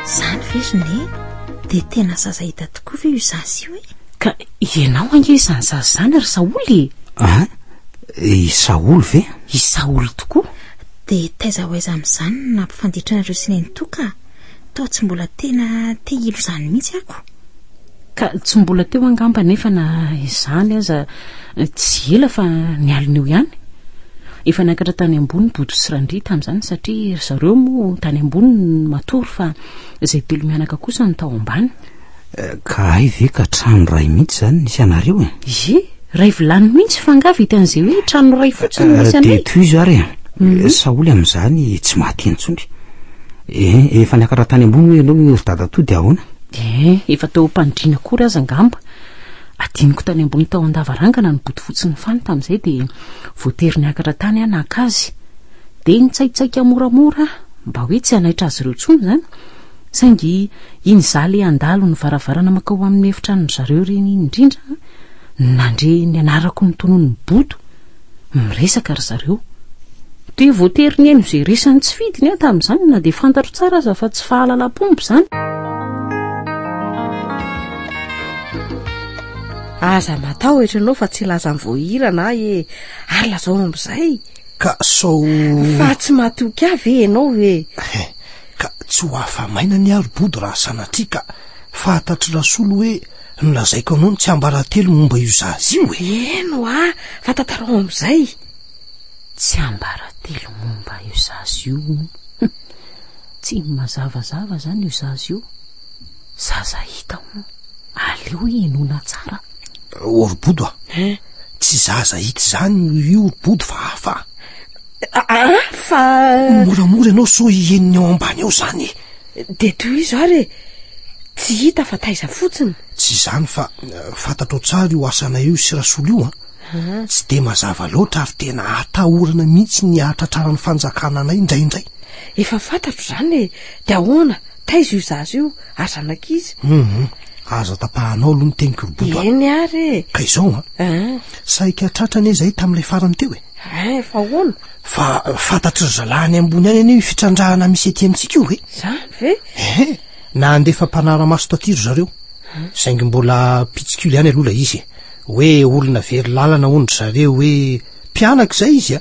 Zany vezone dia tena zaza hita tokoa ve io zazy io Ka ianao ange izany zazy zany ry Saoly. I Saoly ve? I Saoly tokoa. Dia taiza ho aiza amin'izany nampifanditrana ireo sy neny toka. Tao tsy mbola tena te hilo zany mihitsy ako. ka tsy mbola teo angamba nefa na izany aza tsy ela fa nialina eo ihany. Efa niakatra tany ambony boto sy randry tamin'izany satria zareo moa tany ambony matory fa izay telo mianaka kosa ny tao ambany. Ka ay ve ka trano ray mihitsy zany nisy anareo Ie, ray vilany mihitsy fa nga vitan'izay hoe trano ray fotsiny nisy anay. De toizo ary saoly amin'izany tsy maty intsondry. Efa niakatra tany ambony hoe dada to de ahoana? Efa tao mpandrina kory aza angamba. Adiniko tany ambony tao andavarangana ny boto fotsiny fany tamin'izay de voatery niakatra tany anaka azy. De nitsaitsaika moramora mba hoe tsy anaitra azy ireo tsony zany. Saingy iny zaly andalo ny varavarana makao amin'ny efitra zareo reny indrindra nandre ny anarako ny tonony boto miresaka ry zareo. De voatery ny eno izay resany tsy fidiny tamin'izany na de fantatro tsara aza fa tsy fahalalam-pompo zany. Aza matao etranao fa tsy lazany voahirana ary lazao amin'izay. Ka sao fa tsy matoky avy ianao ve? Ka tsy ho afamaina ny arobody raha sanatria ka fantatry rasolo hoe nolazaiko anao ny tsy ambaratelo momba io zazy io Eno fantatarao amin'izay. Tsy ambaratelo momba io zazy io. Tsy mazavazava zany io zazy io. Zaza hita mo aleo enona tsara. Orobodo tsy zaza hita zany io orobodo fa hafa. Fa moramora ianao so ieniny ao ambany ao zany. De toy izo ary tsy hita fa taiza fotsiny. Tsy zany fa fantatro tsara io asana io sy rasolo io tsy de mazava loatra ary tena atahorana mihitsy ny atratrarany fanjakana anay indraindray. Efa fantatro zany de ahoana taiza io zazy io azanak'izy. Aza tapahanao aloha ny teniko robodo. Eny ary ka izao saika tratrany zay tamin'ilay farany teo fa ahoana fa fantatry zalany ambony any io fitrandrahana misy ety amintsika io zany ve? Na andefa mpanara-maso tatiro zareo saingy mbola pitsikilo ihany aloha izy hoe olona very lalana ondry zareo hoe mpianaka izay izy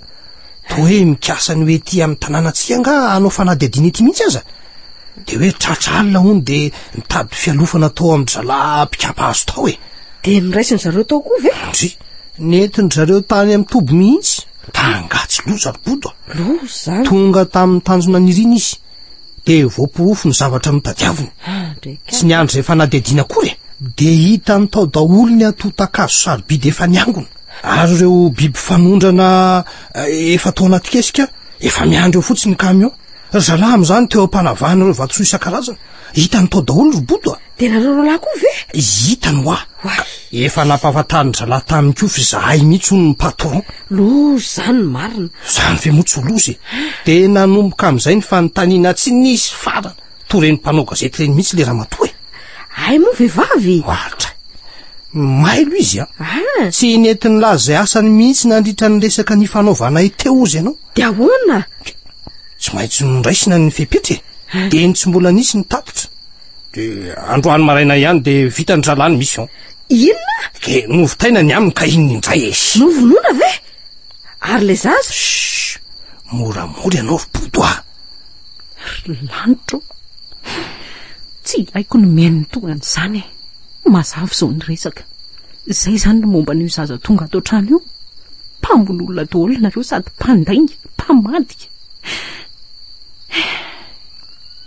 to hoe mikasany hoe ty amin'ny tanànatsika nga anao fanadihadiana ety mihitsy aza de hoe tratra alina hony de mitady fialofana tao amin'ny zala mpikapahazo tao de niraisiny zareo tao koa ve? Ndry nentiny zareo tany amin'ny tobo mihitsy tangatsy loza robodo zany tonga tamin'ny tanjona niriny izy de voapirofo ny zavatra notadiaviny tsy niandro zay fanadihadiana kory de hita ny tao daholo ny atotakazo sarobidy efa niangona ary ireo biby fanondrana efa tao anaty kesika efa miandro eo fotsiny kamion zala am'izany teo ampanavahana ireo vatsoa isan-karazana hitany tao daholo robodo de nareo lahy koa ve? Hitany hoa efa nampahafantariny zala tamin'ny kio fa zahay mihitsy hono ny patron. Zany marina zany ve motsy lozy de nanomboka amin'izay ny fanontaniana tsy nisy farana toreny mpanao gazety reny mihitsy le ramatoa ay moa vehivavy ohatra mailo izy tsy netiny laza zay asany mihitsy nandritra ny resaka ny fanaovana teo ozy ianao de ahoana tsy maintsy nondraisina ny fepetra de ny tsy mbola nisy ny tapitra de androany maraina ihany de vita ny zalany mission. Inona? Ke novitaina ny aminy ka iny indray novonona ve? Ary le zaza? Moramora ianao robodo lanitro tsy haiko ny miain'ny tongany zany mazava zao ny resaka zay zany ny momba n'io zaza tonga atao trano io mpambololona daholo nareo sady mpandainga mpamadika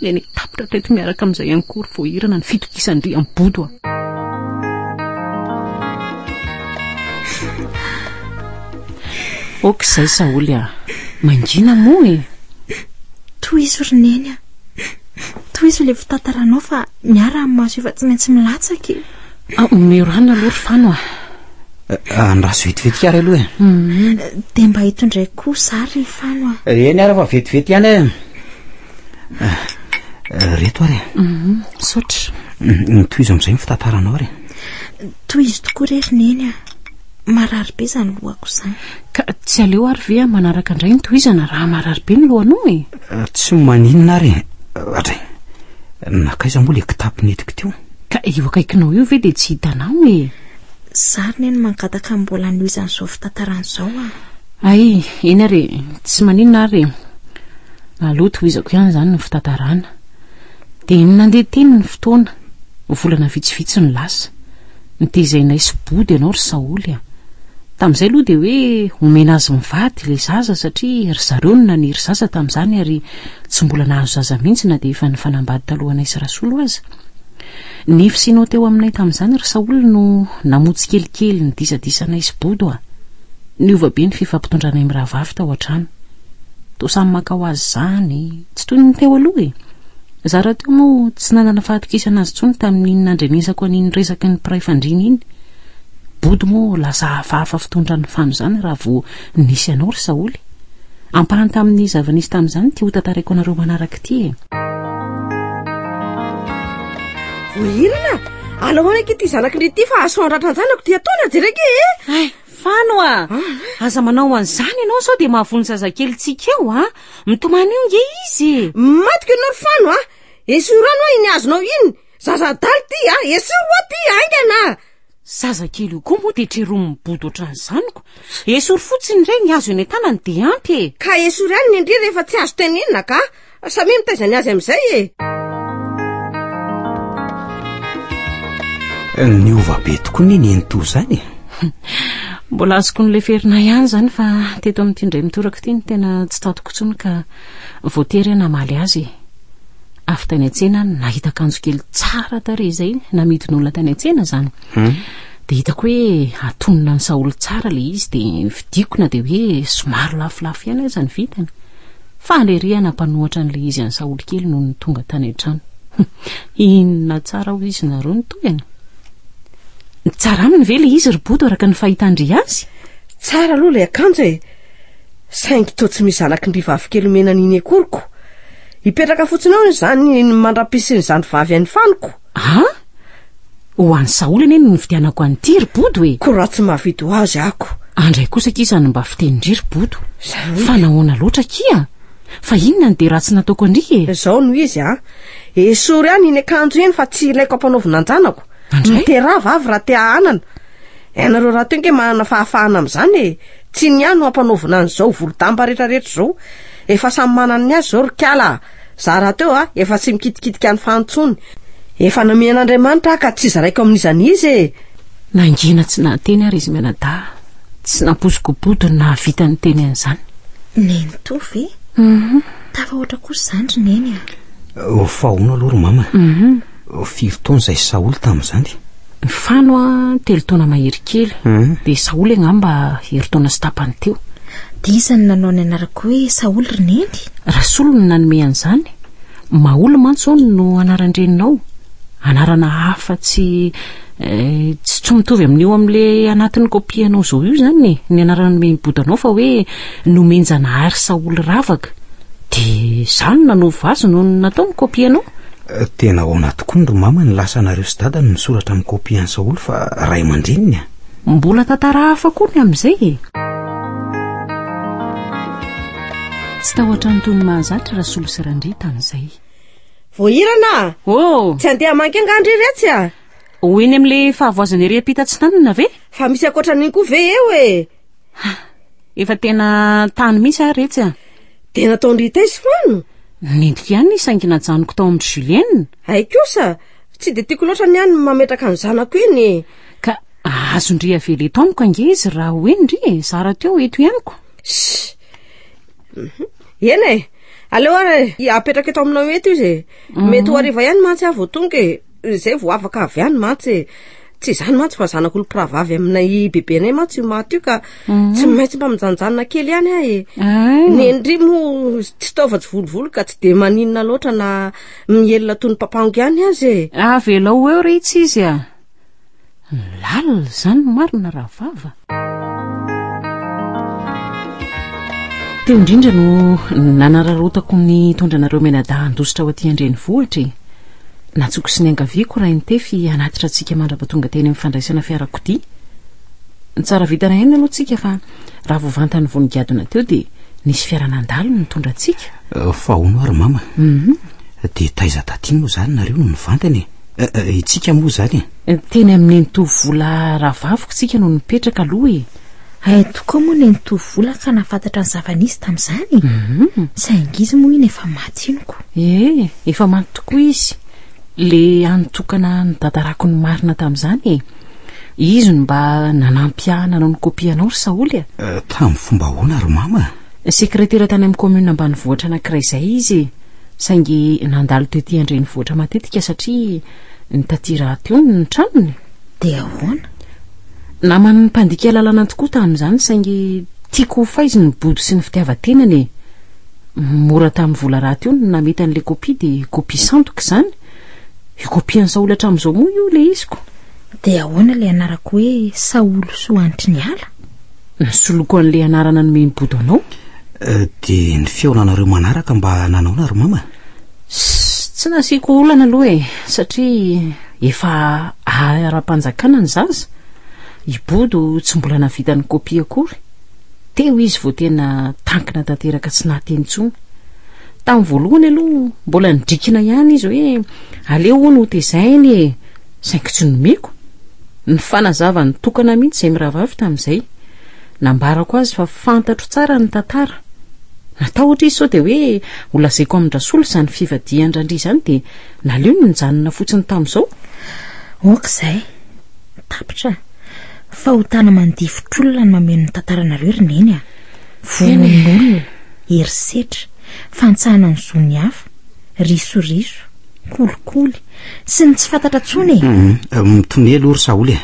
eny tapitra teto miaraka amin'izay ihany kory voahirana ny fitokisandry amin'ny bodo okizay saoly mangina moa toy izy roneny toy izy le fitantaranao fa miara amin'ny maso efa tsy maintsy milatsaka merana aloha ry fano andraso vetivety ary aloha de mba hitondray koa sary fano eny ary fa vetivety ihany reto ary sotra toy izy amin'izay fitantaranao ary toy izy tokoa rerineny marary be zany lohako zany ka tsy aleo ary ve manaraka indray ny tohizana raha marary be ny lohanao tsy maninona ary atray nakaiza moa le kitapo netiko teo ka io akaikinao io ve de tsy hitanao zary neny mangataka mbola noizan'izao fitantaran'izao ay eny ary tsy maninona ary aloha tohizako ihany zany ny fitantarana de nandeha teny ny fotoana volana vitsivitsy ny lasa nitezainay sy body ianao ry Saoly a. Tamin'izay aloha dia hoe omena azy mivady ilay zaza satria ry zareo no naniry zaza tamin'izany ary tsy mbola nahazo zaza mihitsy na dia efa nifanambady talohanay sy Rasolo aza. Ny fisinao teo aminay tamin'izany ry Saoly no namotsy kelikely ny disadisanay sy body a. Niova be ny fifampitondranay mirahavavy tao an-trano. Toa samy makao azy zany, tsy toy ny teo aloha e. Zara teo moa tsy nanana fahatokisana azy tsony tamin'iny nandrenesako an'iny resaky ny mpiray fandriana iny. Body moa lasa hafahafa fitondran'ny fano zany raha vo nisy anao ry Saoly. Ampahany tamin'ny zava-nisy tamin'izany ty ho tantaraiko anareo manaraka ty e. Voahirana, aloha ity zanakindry ity fa asoandratranjanako ty ataona jereka e. Ay, fano a. Aza manao an'izany ianao sao dia mahavony zazakely tsika eo a. Mitomany io nge izy. Matiko ianao ry fano a. Esorano a iny azonao iny. Zazadaly ty a, esoro a ty aingana. Zazakely io koa moa dia trero mibodo ohatran'izaniko. Esoro fotsiny indray ny azo eny an-tanany dia ampy e. Ka esoro ihany ny indrira rehefa tsy azo tenenina ka. Samy mitaizany azy amin'izay e. Niova be tokoa ny nenito zany. Mbola azoko n'ilay ferina ihany zany fa teto amin'ity indray mitoraka ity ny tena tsy tatoko tsony ka voatery namaly azy. Afy tany an-tsena nahita akanjo kely tsara tarehy izay namidin'olona tany an-tsena zany. Dia hitako hoe atonona ny Saoly tsara le izy dia vidiko na dia hoe somary lafilafy ihany aza ny vitany. Fa aleriana mpanohatra n'ilay izy an'ny Saoly kely noho ny tonga tany an-trano. Inona tsara ho izy nareo ny toyany. Tsara aminy ve le izy ry body araka ny fahitandry azy? Tsara aloha ilay akanjo e. Saingy toa tsy misy zanakindry vavikely mena n'iny akoriko. Hipetraka fotsiny ao izany mandra-pisiny izany vavy an'ny fanoko. Ha? Ho an'ny Saoly anie no nividianako an'ity ry body hoe. Ko raha tsy mahavidy ho azy ako. Andray kosa kisa no mba fitenindry ry body. Fa nahoana loatra kia? Fa inona dia raha tsy nataoko andry e? Izao no izy a. Esory ihany iny akanjo eny fa tsy ilaiko ampanaovina anjanako. Mitera vavy raha tea anana. Ianareo raha teo nke manana fahafahana amin'izany e. Tsy ny ihany no ampanaovina an'izao volodamba rehetrarehetra izao. Efa samy manana ny azy zao ry kiala. Za raha teo a, efa tsy mikitikitika ny fantsony. Efa namian'Andriamanitra ka tsy zaraiko amin'izany izy e. Nangina tsy nahateny ary izy mianada. Tsy naposiko body na vita ny teny an'izany. Neny tovy e? Tafa ohatra kosa zandry neny a. Fahono aloha ry mama. Firy taona izay Saoly tamin'izany? Fano a 3 taona mahery kely. Dia Saoly angamba hery taona sy tapany teo. Dia iza ny nanao ny anarako hoe Saoly ry neny? Rasolo no nanome an'izany. Maolo mantsy no anaran-dreninao. Anarana hafa tsy mitovy amin'io amin'ilay anatin'ny kopianao zao io zany ny anarana mibodanao fa hoe nomenjanahary Saoly ravaka. Dia izany nanova azy no natao ny kopianao. Tena ao anaty koa ry mama ny lasa anareo sy dada no misoratra amin'ny kopian'ny Saoly fa ray aman-dreniny a. Mbola tantara hafa koa ny amin'izay e. Tsy tahotra ny toy ny mahazatra Rasolo sy Randry tamin'izay. Voahirana. Tsy andeha manky angandry retsy a. Hoeny amin'ilay fahavoazana ery apita tsy tanana ve? Fa misy akoatran'iny koa ve eo e. Efa tena tany misy a retsy a. Dia nataondry taizy fano. Nendrika ihany ny saingy najanoko tao amin'ny Julienne. Ay kosa, tsy dia tiako loatra ny ihany mametraka ny zanako iny. Ka azondry avela eto amiko ange izy raha hoendry zara teo eto ihaniko. Eny e, aleo ary apetraka eto aminao eto izy. Mety ho hariva ihany mantsy aho vao tonga e. Izay vao afaka avy ihany mantsy. Tsy izany mantsy fa zanako mpirahavavy aminay bebenay mantsy io maty io ka tsy maintsy mba mijanjanona kely ihany aho e. Nendry moa tsy taova-tsy volovolo ka tsy dia maninona loatra na mielona toy ny papango ihany azy e. Avelao eo retsy izy a. Lalina zany marina rahavava. Teo indrindra no nanararotako ny tondranareo menada andositra ho aty andrenivohitra e. Natsoko sy ny angaviako raha intefy anatitra antsika mandrapatonga teny amin'ny fandraisana fiarakodia. Ny tsara vitana ihany aloha tsika fa raha voavantany voningadona teo dia nisy fiaranandalo nitondra antsika. Fahono ary mama. Dia taiza tatiny moa zany nareo no nivantany e. Itsika moa zany e. Teny amin'ny nitovola rahavaviko tsika no nipetraka aloha e. Ay tokoa moa ny nitovola ka nafantatra ny zava-nisy tamin'izany. Saingy izy moa iny efa maty inoko. Efa maty tokoa izy. Le antokana ny dadarako ny marina tamin'izany e. izy no mba nanampiananao ny kopianao ry Saoly tamin'ny fomba ahoana ry mama? Sekretera tany amin'ny commune ambany vohitra anankiray izay izy, saingy nandalo tety andreny vohitra matetika satria nitaty raha teo ny tranony. Dia ahoana? Namany mpandika lalana tokoa tamin'izany, saingy tiako faizy ny bodo sy ny fitiavan-tenany. Mora tamin'ny vola raha teo ny namety an'ilay kopia dia kopia sandoka izany. Io kopian'ny Saoly hatramin'izao moa io ilay iziko. Dia ahoana ilay anarako hoe Saoly Soantry ny ala? Nisoloko an'ilay anarana nomeny bodo anao. Dia ny feonanareo manaraka mba nanaona ry mama? Tsy nasiako olana aloha satria efa ara-panjakana ny zaza. I bodo tsy mbola navita ny kopia akory. Teo izy vao tena tankina tanteraka tsy nahateny intsony. Tamin'ny voalohany aloha mbola nidrikina ihany izy hoe aleo ho notezainy saingy tsy nomeko. Ny fanazava ny tokana mihitsy izay miravavy tamin'izay. Nambarako azy fa fantatro tsara ny tantara. Natao ohatra izy sao dia hoe ho lazaiko amin'ny rasolo izany fivadihan-drandry izany dia naleo ny nijanona fotsiny tamin'izao. Okizay, tapitra. Fa ho tana mandifotr'olona ny mameno ny tantaranareo ry neny. Vonin'olona, herisetra, fantsahana ny zony hafa, risoriso, kolikoly, sy ny tsy fantatra tsony. Mitony aloha ry Saoly,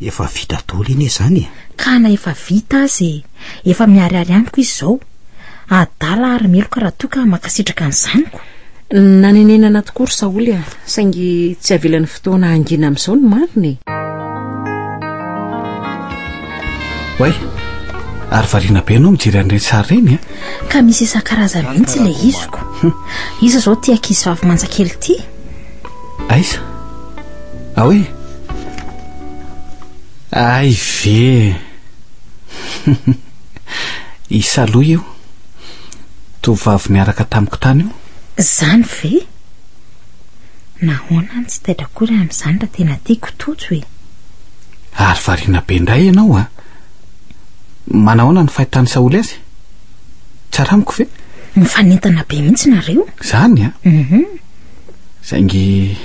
efa vita daholo iny izany. Ka na efa vita azy, efa miariary amiko izy izao. Adala ary meloka raha toa ka makasitraka an'izanyko. Nanenenana tokoa ry Saoly saingy tsy avelan'ny fotoana angina amin'izao ny mariny. Way, ary variana be ianao mijery an'ireny sary ireny Ka misy isan-karazany mihitsy ilay iziko. Iza izao ty ankizy vavy manjakely ty. Aiza? Ahoe? Ay ve. Isaloha io. Tovavy niaraka tamiko tany io. Zany ve? Nahoana ny tsy taidrakory amin'izany raha tena tiako tojo hoe. Ary variana be indray ianao Manahoana ny fahitany Saoly azy? Tsara amiko ve? Mifanentana be mihitsy nareo. Zany saingy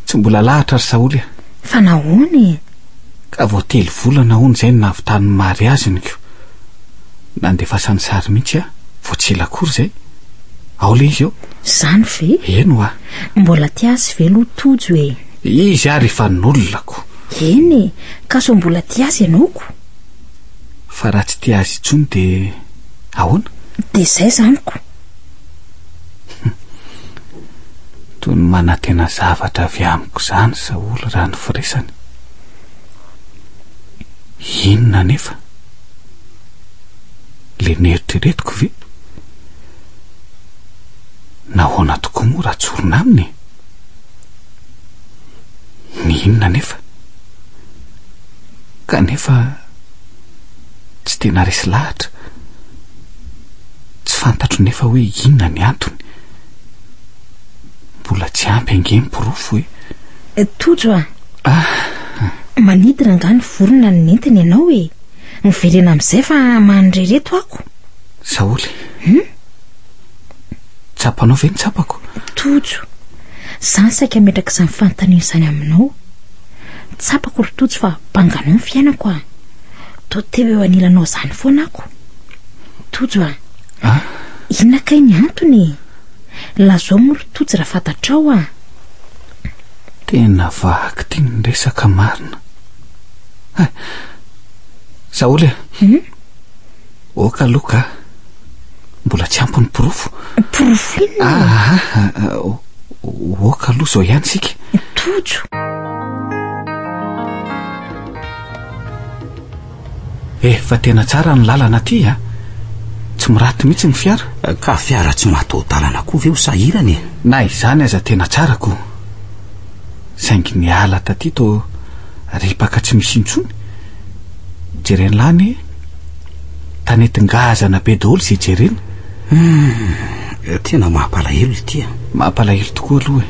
tsy mbola lahatra ry Saoly Fa nahoana ka voately volana hono izay ny navitany mariaziny ko. Nandefasany sary mihitsy vao tsy ela akory izay. Ao le izy eo. Zany ve? Eno Mbola ty azy ve lo tojo hoe. Izy ary efa n'olonako. Eny, ka so mbola ty azy ianaoko. Fa raha tsy ty azy intsony dia ahoana? Dia izay zaniko. Toy ny manantena zavatra avy amiko izany Saoly raha ny firesany. Inona nefa? Le neritreretiko ve? Nahoana tokoa moa raha tsorina aminy? Ny inona nefa? Kanefa tsy tena resy lahatra. Tsy fantatro nefa hoe inona ny antony. Mbola tsy ampy ange mipirofo hoe. Tojo manidina nga ny vorona ny nentiny ianao hoe. Mivelena amin'izay fa manrereto ako. Saoly. Tsapanao ve ny tsapako? Tojo, zany saika metraka izany fanontaniana izany aminao. Tsapako ry tojo fa banganao ny fiainako Tao teo eo anilanao izany foana ako. Tojo inona kay ny antony? Lazao moa ry tojo raha fantatrao Tena vaky ty ny resaka marina. Saoly oka loka mbola tsy ampy ny pirofo. Pirofo inona? Oka aloha zao ihany sika. Tojo. Fa tena tsara ny lalana ty tsy miraty mihitsy ny fiara. Ka fiara tsy mahataho-dalana koa ve ho sahirany Na izany aza tena tsarako. Saingy ny ala taty to ripaka tsy misy intsony. Jereny lany tanetin-gazana be daholo izay jerena. Tena mampalahelo ity Mampalahelo tokoa aloha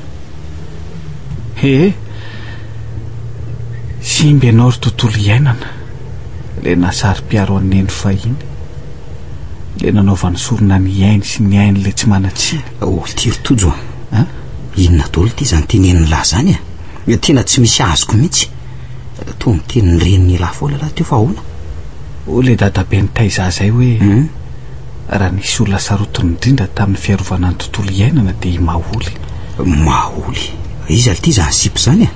simby ianao ry tontolo iainana. Le nasary-piaro aneny fahiny. Le nanaovany sorona ny ainy sy ny ainy le tsy manatsiny. Ty ry Tojo inona daholo ty zany teneniny lahy zany Tena tsy misy azoko mihitsy. to miteny reniny lafola raha teo fa ahoana o le dadabe ny taiza zay hoe raha nisy olona sarotiny indrindra tamin'ny fiarovana ny tontolo iainana dia maholy izy ality zany sipo zany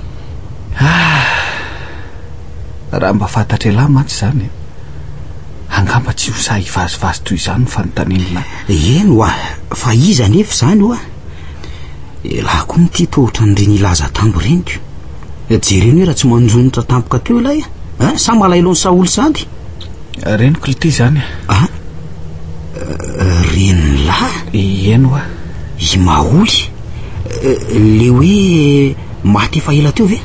raha mba fantatra elahy mantsy zany angamba tsy ho sa hivazivazy toy izany fanontaniana eno fa iza nefa zany oa laha koa nyty tohatra ny reny ilaza tambo reny ko jereny hoe raha tsy manjonitra tampoka teo ilay sa malailony saoly sady reniko lity zany reny lahy eno i maholy le hoe maty efa ela teo ve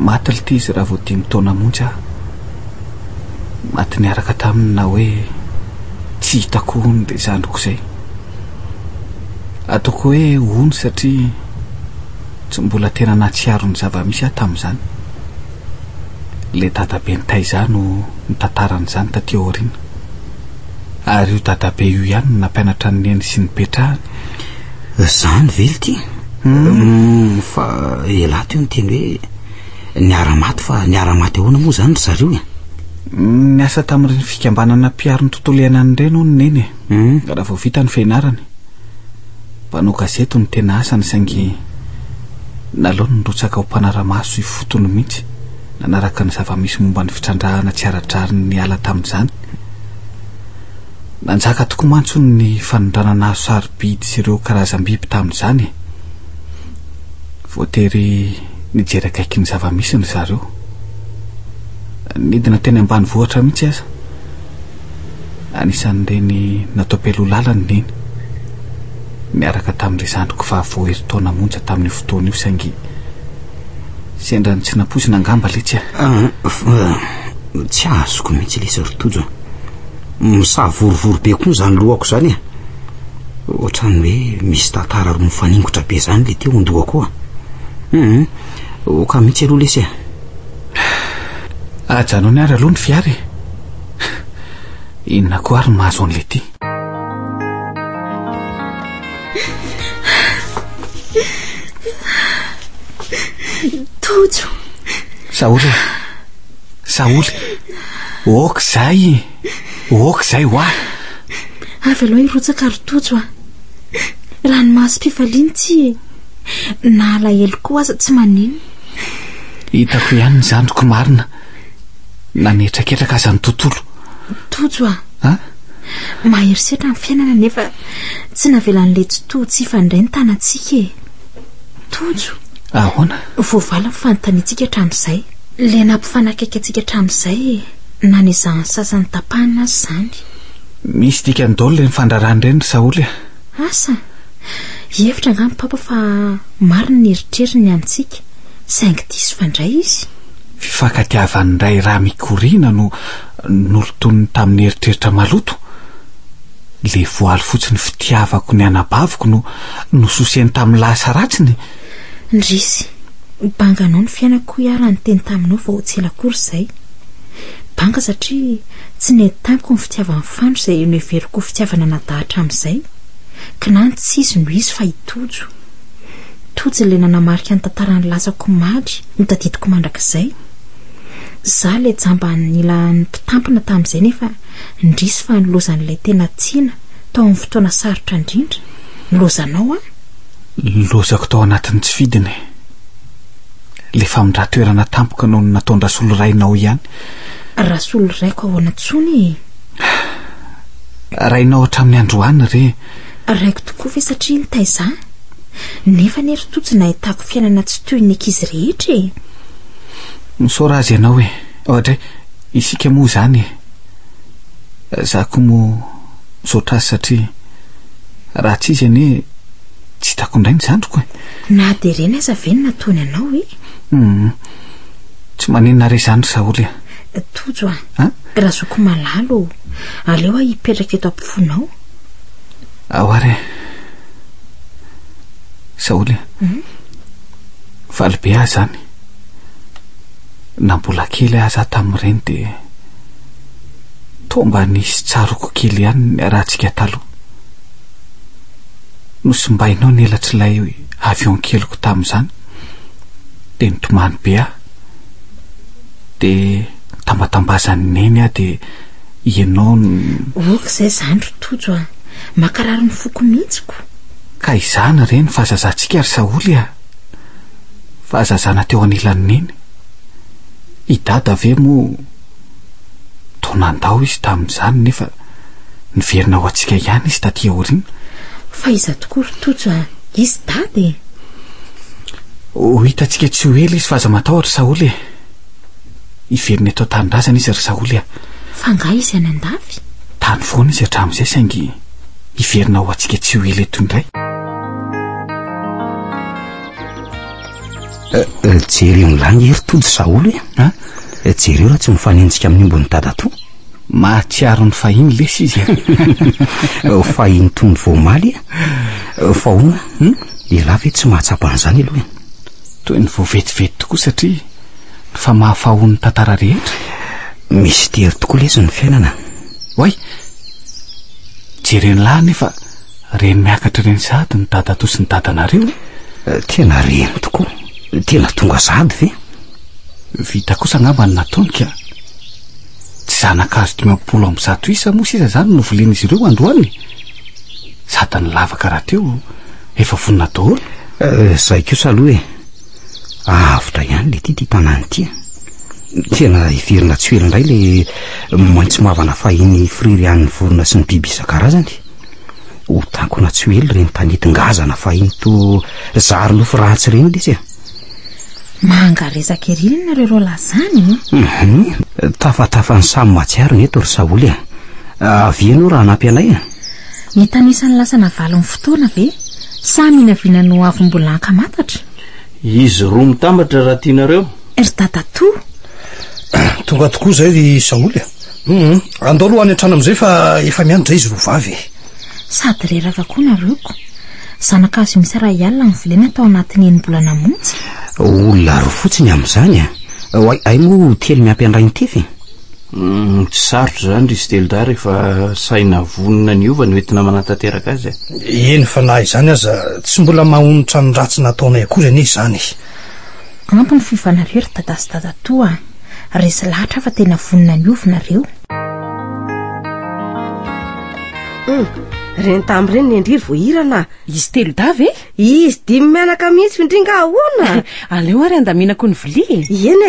maty lity izy raha vao 10 taona montsy maty niaraka tamina hoe tsy hitako hony dia zandroko izay ataoko hoe hony satria tsy mbola tena natsiaro ny zava-misy tamin'izany le dadabe ny taiza no nitantaran'izany taty aoriana ary io dadabe io ihany nampianatra ny eny sy ny petrahany zany vely ty fa elahy teo nyteny hoe niara-maty fa niara-maty ahoana moa zany ry zareo niasa tamin'ireny fikambanana mpiaro ny tontolo iainany ireny hono neny raha vao vita ny fianarany mpanao gazeto ny tena asany saingy nalony nrotsaka ho mpanara-maso ifotony mihitsy nanaraka ny zava-misy momba ny fitrandrahana tsy aradrary ny ala tamin'izany nanjaka tokoa mantso ny fanondranana azo sarobidy sy ireo karazam-biby tamin'izany voatery nijerakaiky ny zava-misy ny zareo nidina teny ambany vohatra mihitsy aza anisan'ireny natao-pelo lalany neny miaraka tamin'ire zandriko fa voahery taona monja tamin'ny fotoana io saingy sendrany tsy naposina angamba letsy tsy azoko mihitsy le sarotojo misavorovory be koa zany lohako zany ohatrany hoe misy tantara ro mifaningotra be zany le teo ondohako oka mihitsy aloha lesy ajanao ny ary aloha ny fiary inona koa ary mahazo an'le ty tojo saoly ok zay ho avy aloha irotsaka ary tojo raha ny mahasom-pifaliany tsy na alahelo koa aza tsy manino hitako ihany ny zandroko marina nanetraketraka aza ny tontolo tojo maherisetra amin'ny fiainana nefa tsy navelan'le tsoto tsy ifandray ny tanantsika tojo ahoana voavala mifanontaniantsika hatramin'izay le nampifanakaiky antsika hatramin'izay na ny izany sasany tapahana azy zany misy dika ny daolo le nifandrarany ireny ry saoly asa hevitra angamy papa fa marina ny eritreriny amintsika saingy diso fandray izy fifankatiavany ray raha mikoriana no nolotoniny tamin'ny eritreritra maloto le voaly fotsiny fitiavako ny anabaviko no nososiany tamin'ny lasa ratsiny ndrisy banganao ny fiainako iarany teny taminao vao tsy ela kory izay banga satria tsy nety tamiko ny fitiavany fandro izay noheveriko fitiavana nadahatra amin'izay ka nany tsisy no izy fa hitojo tojo le nanamarika ny tantarany lasako mady notadidiko mandrakizay za le jamba nila ny mpitampina tamin'izay nefa ndrisy fa nilozan'ilay tena tsiana tao amin'ny fotoana sarotra indrindra nilozanao lozako tao anatin'ny tsy fidiny le famindra-toerana tampoka noho ny nataony rasolo rainao ihany rasolo raiko ahoana ntsony rainao hatramin'ny androany re raiko tokoa ve satria nitaiza nefa nery tojo nahitako fiainana tsy toy ny ankizy rehetra misora azy ianao ohatra isika moa zany za koa moa misaotra azy satria raha tsy izy anie tsy hitako indray ny zandroko na de reny aza ve ny nataony anao tsy maninona re zany ry saoly tojo raha zoko malalo aleo hipetraka eto ampifonao ahoare saoly valy be ahy zany na mbola kely aza tamin'ireny dia tomba nisy tsaroko kely ihany ny arahantsika taloha nosombainao ny elatr'ilay avion keliko tamin'izany de nitomany be aho de tambatambazany neny aho de ianao oka izay zany rotojo a makarary ny foko mihitsiko ka izana reny fahazazantsika ry Saoly a fahazazana teo anilany neny idada ave moa tonandao izy tamin'izany nefa niverina ho antsika ihany izy taty aoriana fa iza tokoa rotojo a izy dady ho hitantsika tsy ho ela izy fa aza matahotra Saoly iverina eto an-tanindrazana izy ry Saoly a fa nga izy any an-davy tany foana izy hatramin'izay saingy iverina ho antsika tsy ho ela eto indray jery nylany ery tojo Saoly jery eo raha tsy mifanenjika amin'ny ombony dadato mahatsiaro ny fahiny lesy izy fahiny toy ny voamaly fa ona ilava e tsy mahatsapa an'izany aloha toy ny voavetivety tokoa satria fa mahafahony tantara rehetra misy tery tokoa lesy ny fiainana hoay jereny lahy nefa reny miakatra reny sady ny dadato sy ny dadanareo tena reny tokoa tena tonga sady ve vita kosa angamba ny nataonika tsy zanak'azo 50 isa moa sisa zany no volena izy ireo androany sady ny lavaka raha teo efa vonina daholo zay kosa aloha avitra ihany le ty tanany ty tena iverina tsy elo indray le maintsy mavana fahiny friry an'ny vorona sy ny biby isan-karazany ho tankona tsy elo reny tanetongazana fahiny to zary nofo ratsy reny lesy mangaresaka ery nareo lazany tafatafany samy matsiaro ny eto ry Saoly aviano raha anampy anay hitanisan'ny lasana valon'ny fotoana ve samy inaviana no avy-mbola ankamatatra izy roa mitambatra raha tianareo ry dadato tonga tokoa zay ry Saoly andao aloha any an-trano amin'izay fa efa miandry izy roa vavy sady reraka koa nareoko zanak'azo misy raha ialina ny volena tao anatiny enim-bolana montsy olona roa fotsiny amin'izany hoay ay moa telo miampy andrainy tefy tsy sarotra zany ry izy telo da rehefa saina vonina ny ova no entina manantanteraka azy eny fa na izany aza tsy mbola mahonitra ny ratsy nataonay akory anie izany ampy ny fivanareo ry dada sy dadato a resy lahatra fa tena vonina ny ovinareo reny tamin'ireny ny endriry voahirana izy telo davy izy dimy mianaka mihitsy findringa ahoana aleo ary andaminako ny vilia eny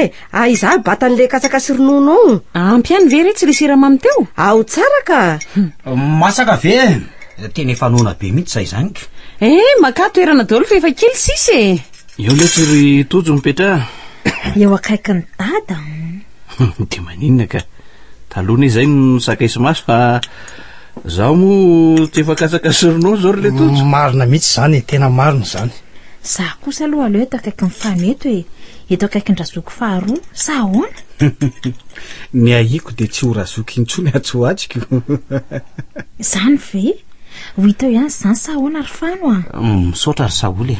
izaho batan'le katsaka sy ronono ao ampy any ve re tsy le siramamy teo ao tsara ka masaka ve tena efa nona be mihitsy zay zany maka toerana daholo fa efa kely sisy eo lesy ry tojo mipetra eo akaiky ny dada de maninona ka talohana izay no sakay sy maso fa zaho moa tsy efa katsaka sy ronono zao ry le tojo marina mihitsy zany tena marina zany za kosa aloha aleo eto akaiky ny faneto eto akaiky ny razoko faharoa sa ahoana ny ahiko de tsy ho razoky intsony atsoatsiko zany ve ho hita eo ihany zany sa ahoana ry fano misaotra ry Saoly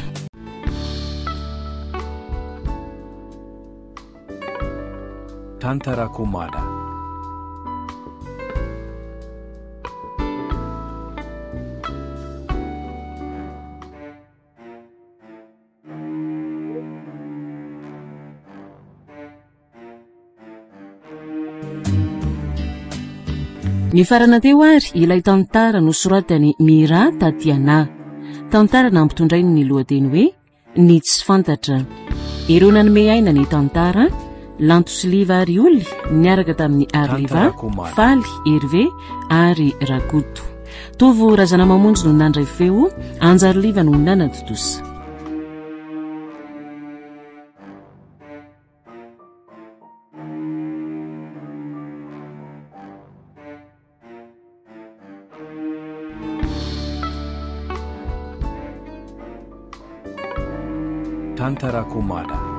Tantarakomana ny farana teo ary ilay tantara no soratany Mira Tatiana tantara nampitondray ny lohateny hoe ny tsy fantatra ireo nanome aina ny tantara Lantosiliva Arioli niaraka tamin'ny Arliva Faly Hervé ary Rakoto tovo razana mamonjy no nandray feo Anjarliva no nanatotosa Tantarakomana